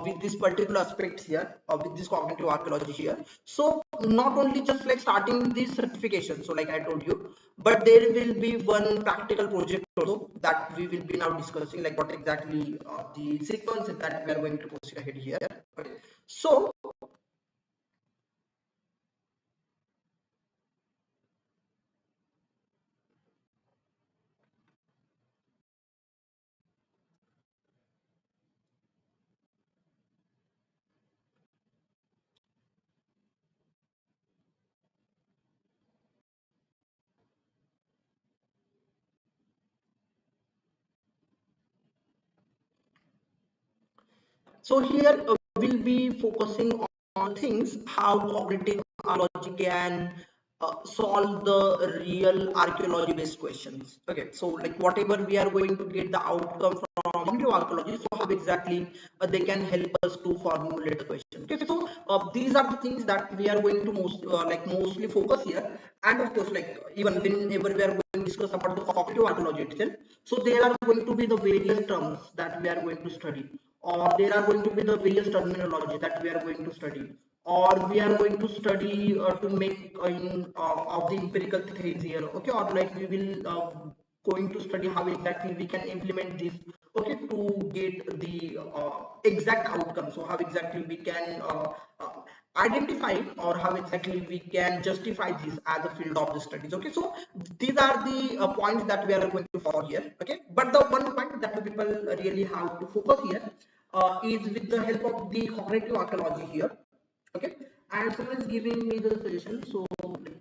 with this particular aspects here, with this cognitive archaeology here? So not only just like starting this certification, so like I told you, but there will be one practical project also that we will be now discussing, like what exactly the sequence that we are going to proceed ahead here. Okay. So So here we'll be focusing on things how cognitive archaeology can solve the real archaeology based questions. Okay, so like whatever we are going to get the outcome from cognitive archaeology, so how exactly they can help us to formulate the question. Okay, so these are the things that we are going to mostly focus here, and of course like even whenever we are going to discuss about the cognitive archaeology itself, so there are going to be the various terms that we are going to study, or there are going to be the various terminology that we are going to study, or we are going to study to make of the empirical things here. Okay, or like we will going to study how exactly we can implement this, okay, to get the exact outcome. So how exactly we can identify or how exactly we can justify this as a field of the studies. Okay, so these are the points that we are going to follow here. Okay, but the one point that people really have to focus here is with the help of the cognitive archaeology here. Okay, and someone is giving me the suggestion. So like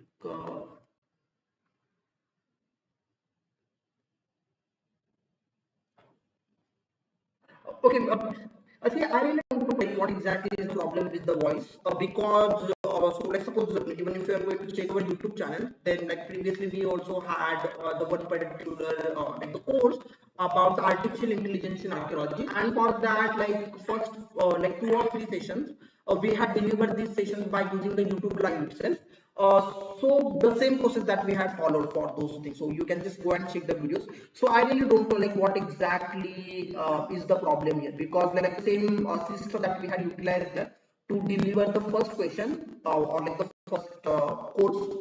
okay, see, I really don't know like what exactly is the problem with the voice because so like suppose even if you are going to check our YouTube channel, then like previously we also had the one particular like the course about the artificial intelligence in archaeology, and for that like first like 2 or 3 sessions we had delivered these sessions by using the YouTube live itself. So the same process that we had followed for those things. So you can just go and check the videos. So I really don't know like what exactly is the problem here, because like the same system that we had utilized there to deliver the first question or like the first course,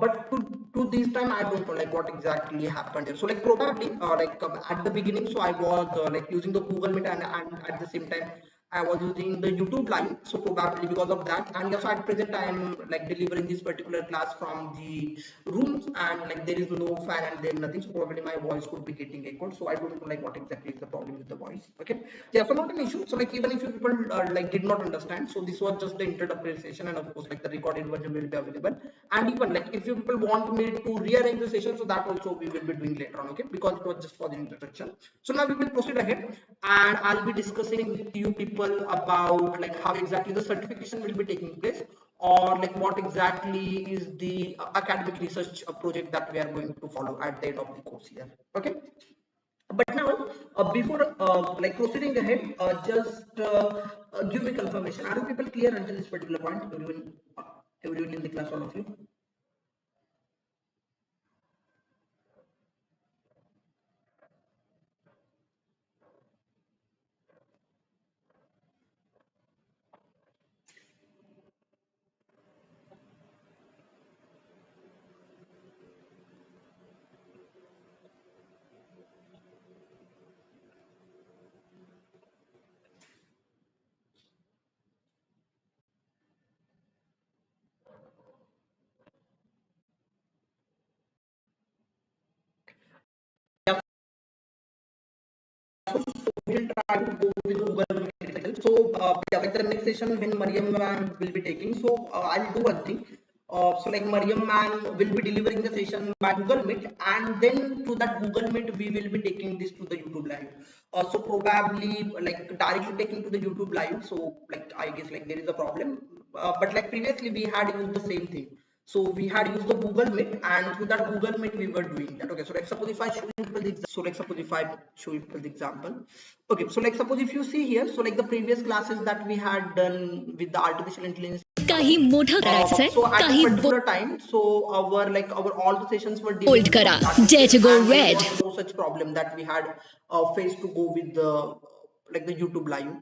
but to this time I don't know like what exactly happened here. So like probably at the beginning, so I was like using the Google Meet, and at the same time I was using the YouTube live, so probably because of that. And also at present I am like delivering this particular class from the rooms, and like there is no fan and there nothing, so probably my voice could be getting echoed. So I don't know like what exactly is the problem with the voice. Okay, yeah, so not an issue. So like even if you people like did not understand, so this was just the introductory session, and of course like the recorded version will be available. And even like if you people want me to rearrange the session, so that also we will be doing later on. Okay, because it was just for the introduction. So now we will proceed ahead, and I'll be discussing with you people about like how exactly the certification will be taking place, or like what exactly is the academic research project that we are going to follow at the end of the course here. Okay, but now before like proceeding ahead, just give me confirmation, are you people clear until this particular point? everyone in the class, all of you? Yeah, so we'll try to go with Google Meet itself. So yeah, like the next session when Mariam ma'am will be taking. So I'll do one thing. So like Mariam ma'am will be delivering the session by Google Meet, and then through that Google Meet we will be taking this to the YouTube live. So probably like directly taking to the YouTube live. So like I guess like there is a problem. But like previously we had used the same thing. So we had used the Google Meet, and through that Google Meet we were doing that. Okay, so like suppose if I show you the so like suppose if I show you the example. Okay, so like suppose if you see here, so like the previous classes that we had done with the artificial intelligence. काही मोठं करायचं आहे, So at that काही particular time, so our all the sessions were bold dealing with करा. artificial, Dare to go and there red. was no such problem that we had faced to go with the like the YouTube live.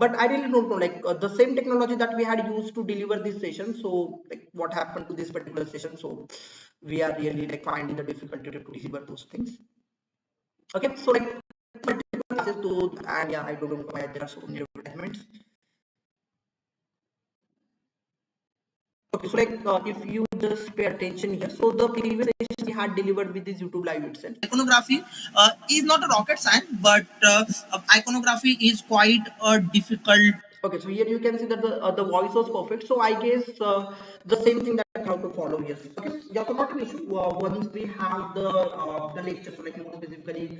But I really don't know, like the same technology that we had used to deliver this session. So like what happened to this particular session? So we are really like finding the difficulty to deliver those things. Okay, so like multiple classes to, and yeah, I don't know why there are so many advertisements. Okay, so like if you just pay attention here, so the previous session we had delivered with this YouTube live itself. Iconography is not a rocket science, but iconography is quite a difficult. Okay, so here you can see that the voice was perfect. So I guess the same thing that I have to follow. Yes. Okay. Yeah. So not an issue. Once we have the lecture, so like more specifically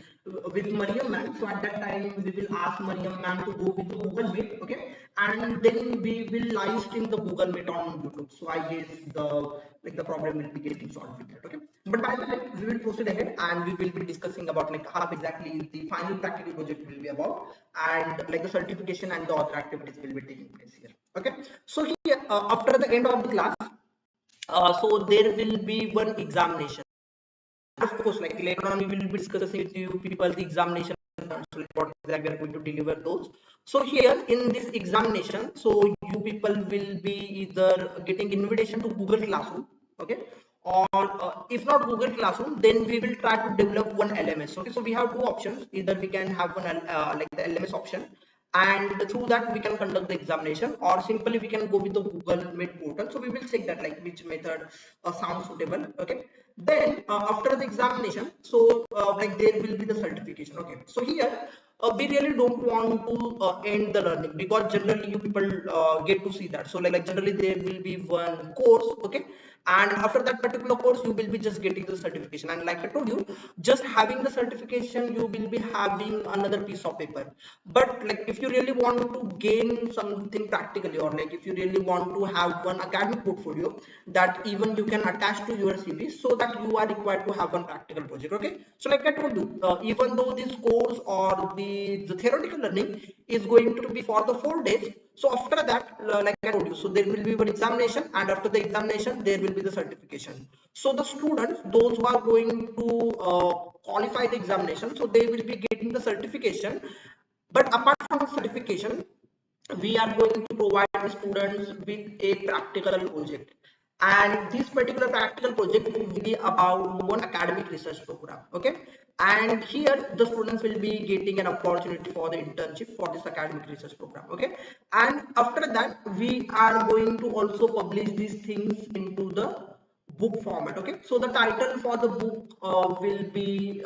with Mariam ma'am. So at that time we will ask Mariam ma'am to go with the Google Meet. Okay, and then we will live stream the Google Meet on YouTube. So I guess the problem will be getting solved with that. Okay. But by the way, we will proceed ahead and we will be discussing about like how exactly the final practical project will be about, and like the certification and the other activities will be taking place here. Okay, so here after the end of the class, so there will be one examination. Of course, like later on we will be discussing with you people the examination, so like what exactly we are going to deliver those. So here in this examination, so you people will be either getting invitation to Google Classroom, okay, or if not Google Classroom, then we will try to develop one LMS. Okay, so we have two options. Either we can have one like the LMS option, and through that we can conduct the examination, or simply we can go with the Google Meet portal. So we will check that like which method sounds suitable. Okay, then after the examination, so like there will be the certification. Okay, so here we really don't want to end the learning, because generally you people get to see that. So like generally there will be one course. Okay, and after that particular course you will be just getting the certification, and like I told you, just having the certification you will be having another piece of paper. But like if you really want to gain something practically, or like if you really want to have one academic portfolio that even you can attach to your CV, so that you are required to have one practical project. Okay, so like I told you, even though this course or the theoretical learning is going to be for the 4 days, so after that like I told you, so there will be one examination, and after the examination there will be the certification. So the students, those who are going to qualify the examination, so they will be getting the certification. But apart from the certification, we are going to provide the students with a practical project, and this particular practical project will be about one academic research program. Okay, and here the students will be getting an opportunity for the internship for this academic research program. Okay, and after that we are going to also publish these things into the book format. Okay, so the title for the book will be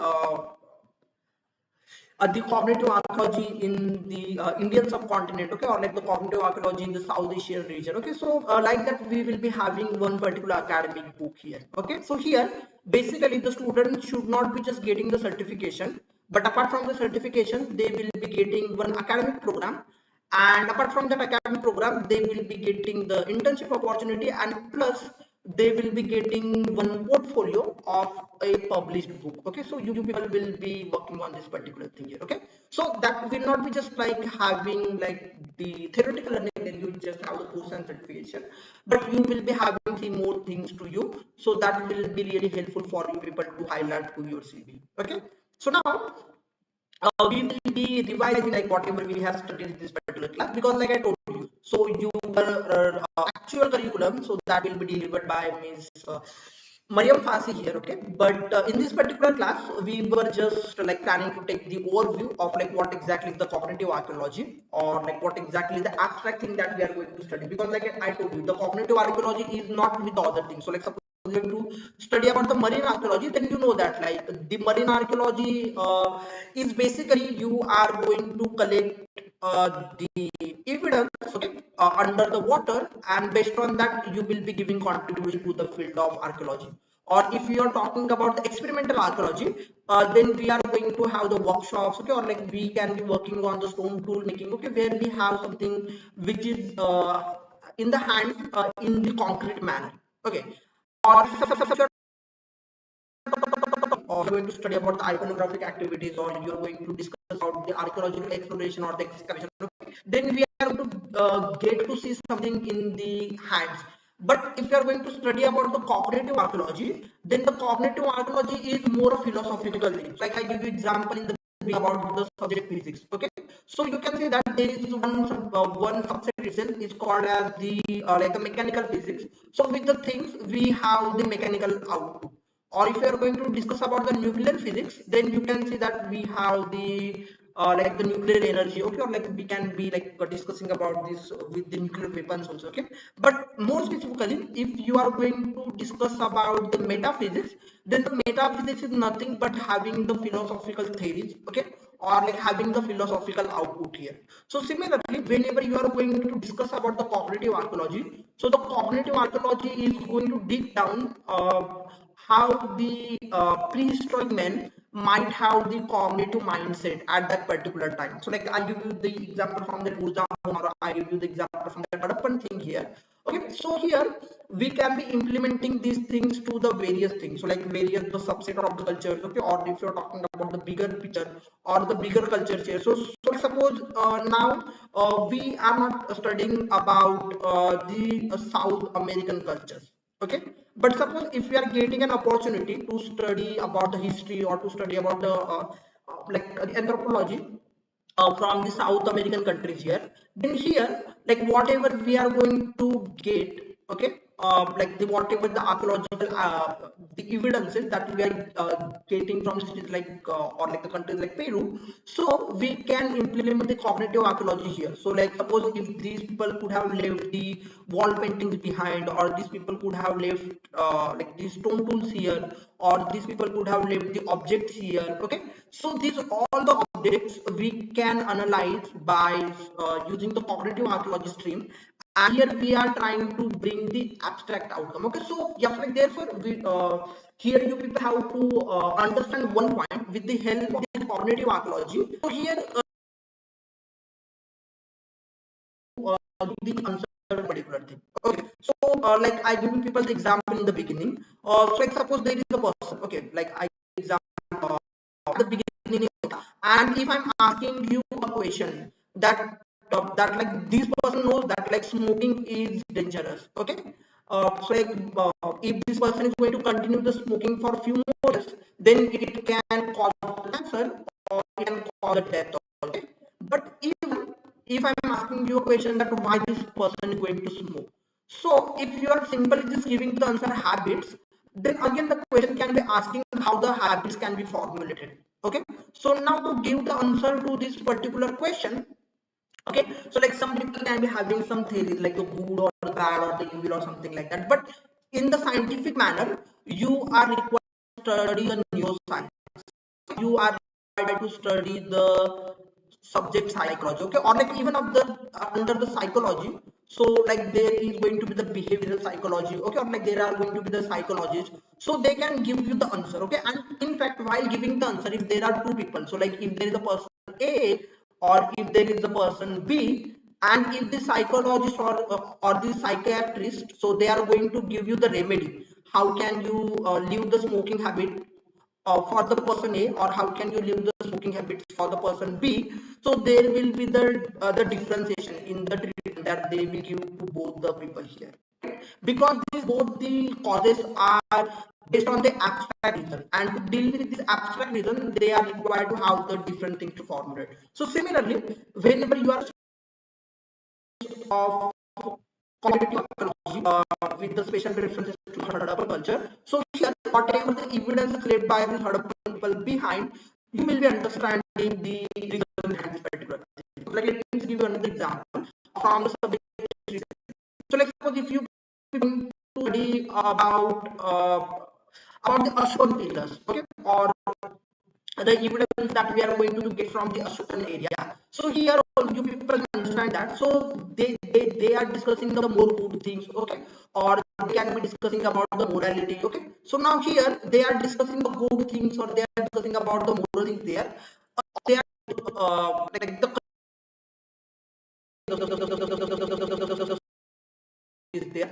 the cognitive archaeology in the Indian subcontinent, okay, or like the cognitive archaeology in the South Asian region. Okay, so like that we will be having one particular academic book here. Okay, so here basically the students should not be just getting the certification, but apart from the certification they will be getting one academic program, and apart from that academic program they will be getting the internship opportunity, and plus they will be getting one portfolio of a published book. Okay, so you people will be working on this particular thing here. Okay, so that will not be just like having like the theoretical learning, then you just have the course and certification, but you will be having three more things to you, so that will be really helpful for you people to highlight to your CV. Okay, so now we will be revising like whatever we have studied in this particular class, because like I told you, so your actual curriculum, so that will be delivered by Ms. Mariam Fasi here. Okay, but in this particular class we were just like planning to take the overview of like what exactly is the cognitive archaeology, or like what exactly is the abstract thing that we are going to study, because like I told you, the cognitive archaeology is not with the other things. So like suppose going to study about the marine archaeology, then you know that like the marine archaeology is basically you are going to collect the evidence, okay, under the water, and based on that you will be giving contribution to the field of archaeology. Or if you are talking about the experimental archaeology, then we are going to have the workshops, okay, or like we can be working on the stone tool making, okay, where we have something which is in the hand, in the concrete manner. Okay, or if you're going to study about the iconographic activities, or you're going to discuss about the archaeological exploration or the excavation, okay, then we are going to get to see something in the hands. But if you are going to study about the cognitive archaeology, then the cognitive archaeology is more a philosophical thing. Like I give you example in the beginning about the subject physics. Okay, so you can say that there is one subset itself is called as the like a mechanical physics. So with the things we have the mechanical output. Or if you are going to discuss about the nuclear physics, then you can see that we have the like the nuclear energy, okay, or like we can be like discussing about this with the nuclear weapons also. Okay, but more specifically, if you are going to discuss about the metaphysics, then the metaphysics is nothing but having the philosophical theories, okay, or like having the philosophical output here. So similarly, whenever you are going to discuss about the cognitive archaeology, so the cognitive archaeology is going to dig down how the prehistoric men might have the cognitive mindset at that particular time. So like I give you the example from the Urja, or I give you the example from the Harappan thing here. Okay, so here we can be implementing these things to the various things. So like various the subset of the cultures, okay, or if you're talking about the bigger picture or the bigger cultures here. So suppose now we are not studying about the South American cultures. Okay, but suppose if we are getting an opportunity to study about the history, or to study about the like anthropology from the South American countries here, then here like whatever we are going to get, okay, like the whatever the archaeological the evidences that we are getting from cities like or like the countries like Peru, so we can implement the cognitive archaeology here. So like suppose if these people could have left the wall paintings behind, or these people could have left like these stone tools here, or these people could have left the objects here. Okay, so these all the objects we can analyze by using the cognitive archaeology stream, and here we are trying to bring the abstract outcome. Okay, so yeah, like therefore we here you people have to understand one point with the help of the cognitive archaeology. So here the answer particular thing. Okay, so like I give people the example in the beginning. So like suppose there is a person, okay, like I example at the beginning, and if I'm asking you a question that that like this person knows that like smoking is dangerous. Okay, so like if this person is going to continue the smoking for a few more years, then it can cause cancer, or it can cause a death. Okay, but if I'm asking you a question that why this person is going to smoke, so if you are simply just giving the answer habits, then again the question can be asking how the habits can be formulated. Okay, so now to give the answer to this particular question, okay, so like some people can be having some theories like the good or the bad or the evil or something like that, but in the scientific manner you are required to study the neuroscience, you are required to study the subject psychology, okay, or like even of the under the psychology. So like there is going to be the behavioral psychology, okay, or like there are going to be the psychologists, so they can give you the answer. Okay, and in fact while giving the answer, if there are two people, so like if there is a person A or if there is a person B, And if the psychologist or the psychiatrist, so they are going to give you the remedy, how can you leave the smoking habit for the person A, or how can you leave the smoking habits for the person B. So there will be the differentiation in the treatment that they will give to both the people here, because these both the causes are based on the abstract reason, and to deal with this abstract reason they are required to have the different things to formulate. So similarly, whenever you are of cognitive archaeology with the special references to Harappan culture. So here, whatever the evidence created by the Harappan people behind, you will be understanding the reason behind this particular thing. So, like, let me give you another example from the subject. So, like, suppose if you want to study about the Ashwan pillars, okay, or the evidence that we are going to get from the Ashwan area. So here you people understand that. So they are discussing the more good things, okay, or they can be discussing about the morality, okay. So now here they are discussing the good things, or they are discussing about the moral things there. They are like the is there.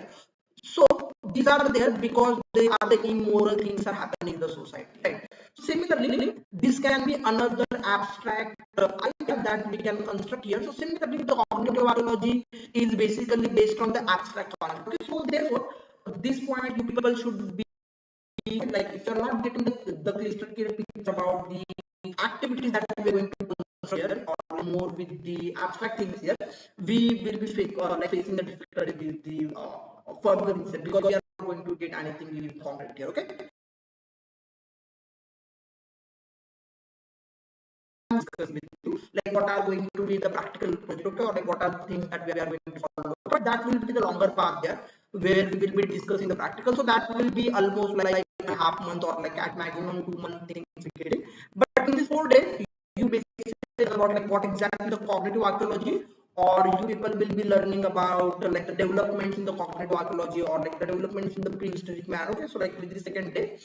So these are there because they are the immoral things are happening in the society, right? Similarly, this can be another abstract idea that we can construct here. So similarly, the cognitive archaeology is basically based on the abstract concept. Okay, so therefore, at this point, you people should be like, if you're not getting the crystal clear picture about the activities that we're going to do here, or more with the abstract things here, we will be like facing the difficulty with the further research, because we are not going to get anything really concrete here. Okay, discuss with you like what are going to be the practical project, okay, or like what are the things that we are going to follow, but that will be the longer path there where we will be discussing the practical. So that will be almost like a half month, or like at maximum 2 month things we getting. But in this 4 days you basically say about like what exactly the cognitive archaeology, or you people will be learning about like the developments in the cognitive archaeology, or like the developments in the prehistoric man. Okay, so like with the second day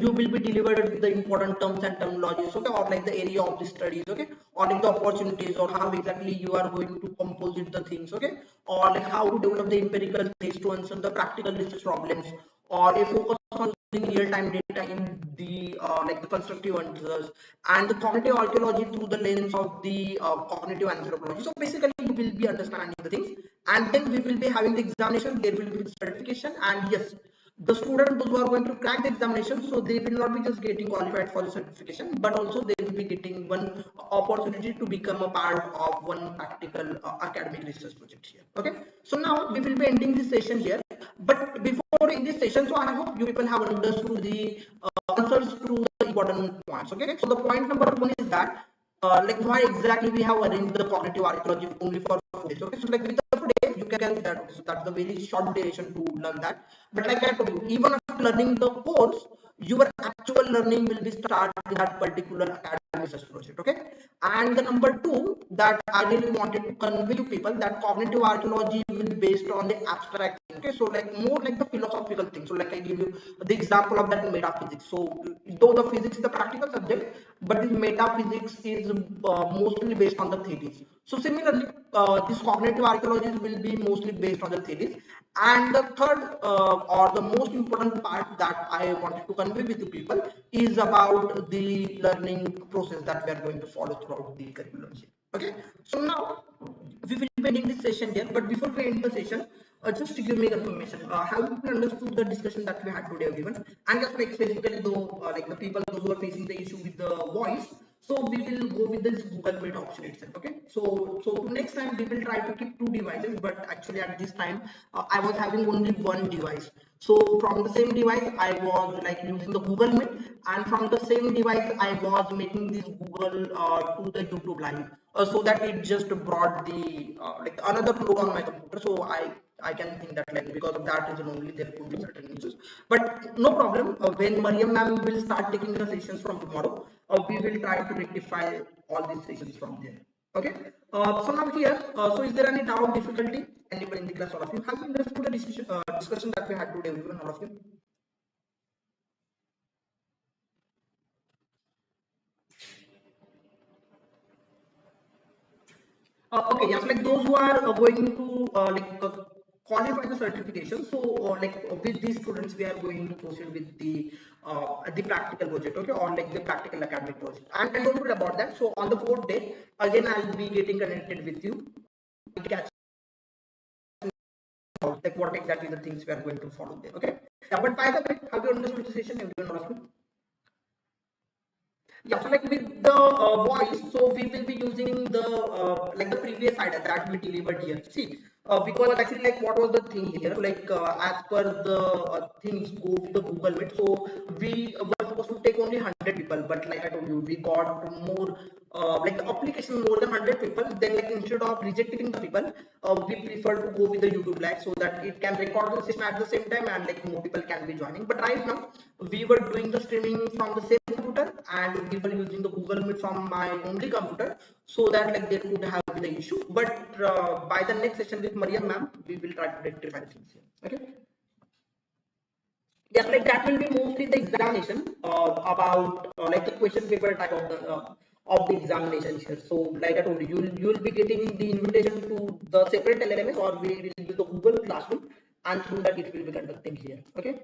you will be delivered with the important terms and terminologies, okay, or like the area of the studies, okay, or like the opportunities, or how exactly you are going to composite the things, okay, or like how to develop the empirical base to answer the practical research problems, or a focus on using real-time data in the like the constructive answers, and the cognitive archaeology through the lens of the cognitive anthropology. So basically you will be understanding the things, and then we will be having the examination, there will be the certification, and yes, the student those who are going to crack the examination, so they will not be just getting qualified for the certification, but also they will be getting one opportunity to become a part of one practical academic research project here. Okay, so now we will be ending this session here, but before in this session, so I hope you people have understood the answers to the important points. Okay, so the point number one is that like why exactly we have arranged the cognitive archaeology only for 4 days. Okay, so like with the 4 days you can that, so that's the very short duration to learn that. But like I told you, even after learning the course, your actual learning will be started with that particular academic research project. Okay, and the number two that I really wanted to convey to people that cognitive archaeology will be based on the abstract thing. Okay, so like more like the philosophical thing. So like I give you the example of that metaphysics. So though the physics is the practical subject, but this metaphysics is mostly based on the theories. So similarly, this cognitive archaeology will be mostly based on the theories. And the third or the most important part that I wanted to convey with the people is about the learning process that we are going to follow throughout the curriculum here. Okay, so now we will be ending this session here, but before we end the session, just to give me confirmation, have you understood the discussion that we had today, everyone? And just like specifically though, like the people those who are facing the issue with the voice, so we will go with this Google Meet option itself. Okay, so next time we will try to keep two devices, but actually at this time I was having only one device. So from the same device I was like using the Google Meet, and from the same device I was making this Google to the YouTube live, so that it just brought the like another load on my computer. So I can think that like because of that reason only there could be certain issues, but no problem. When Mariam ma'am will start taking the sessions from tomorrow, we will try to rectify all these sessions from there. Okay, so now here, so is there any doubt, difficulty, anybody in the class? All of you have you understood the discussion that we had today, everyone, all of you? Okay, yes, like those who are going to qualify the certification. So, with these students, we are going to proceed with the practical project, okay, or like the practical academic project. And don't worry about that. So, on the fourth day, again, I'll be getting connected with you. Catch out like what exactly the things we are going to follow there. Okay. Yeah, but by the way, have you understood the session? Everyone of you? Yeah, so like with the voice, so we will be using the like the previous idea that we delivered here. See, because actually like what was the thing here? Like as per the things go with the Google Meet, so we were supposed to take only 100 people, but like I told you, we got more like the application more than 100 people. Then like instead of rejecting the people, we prefer to go with the YouTube Live so that it can record the session at the same time and like more people can be joining. But right now we were doing the streaming from the same computer and we were using the Google Meet from my only computer so that like there could have been the issue. But by the next session with Mariam ma'am, we will try to rectify things here. Okay. Yes, like that will be mostly the examination about like the question paper type of the examination here. So like I told you, you'll be getting the invitation to the separate LMS or we will use the Google Classroom and through that it will be conducting here. Okay.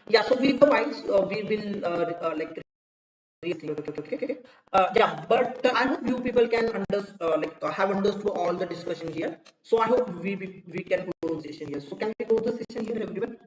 Yeah. So we provide we will like okay. Yeah, but I hope you people can have understood all the discussion here. So I hope we can close the session here. So can we close the session here, everyone?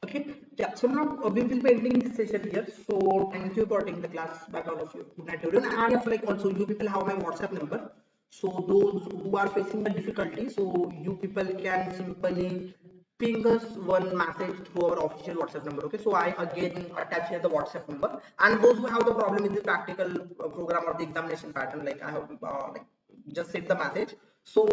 Okay, yeah. So now we will be ending this session here. So thank you for taking the class back all of you. Good night, everyone. And if like also you people have my WhatsApp number. So those who are facing the difficulty, so you people can simply ping us one message through our official WhatsApp number. Okay, so I again attach here the WhatsApp number. And those who have the problem with the practical program or the examination pattern, like I have like just send the message. So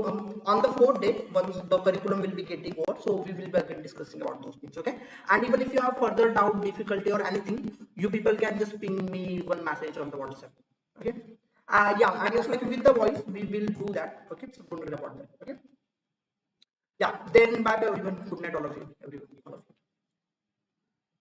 on the fourth day, once the curriculum will be getting over, so we will be again discussing about those things. Okay. And even if you have further doubt, difficulty, or anything, you people can just ping me one message on the WhatsApp. Okay. Yeah, and just like with the voice, we will do that. Okay. So don't worry about that. Okay. Yeah. Then bye bye everyone. Good night, all of you. Everyone. All of you.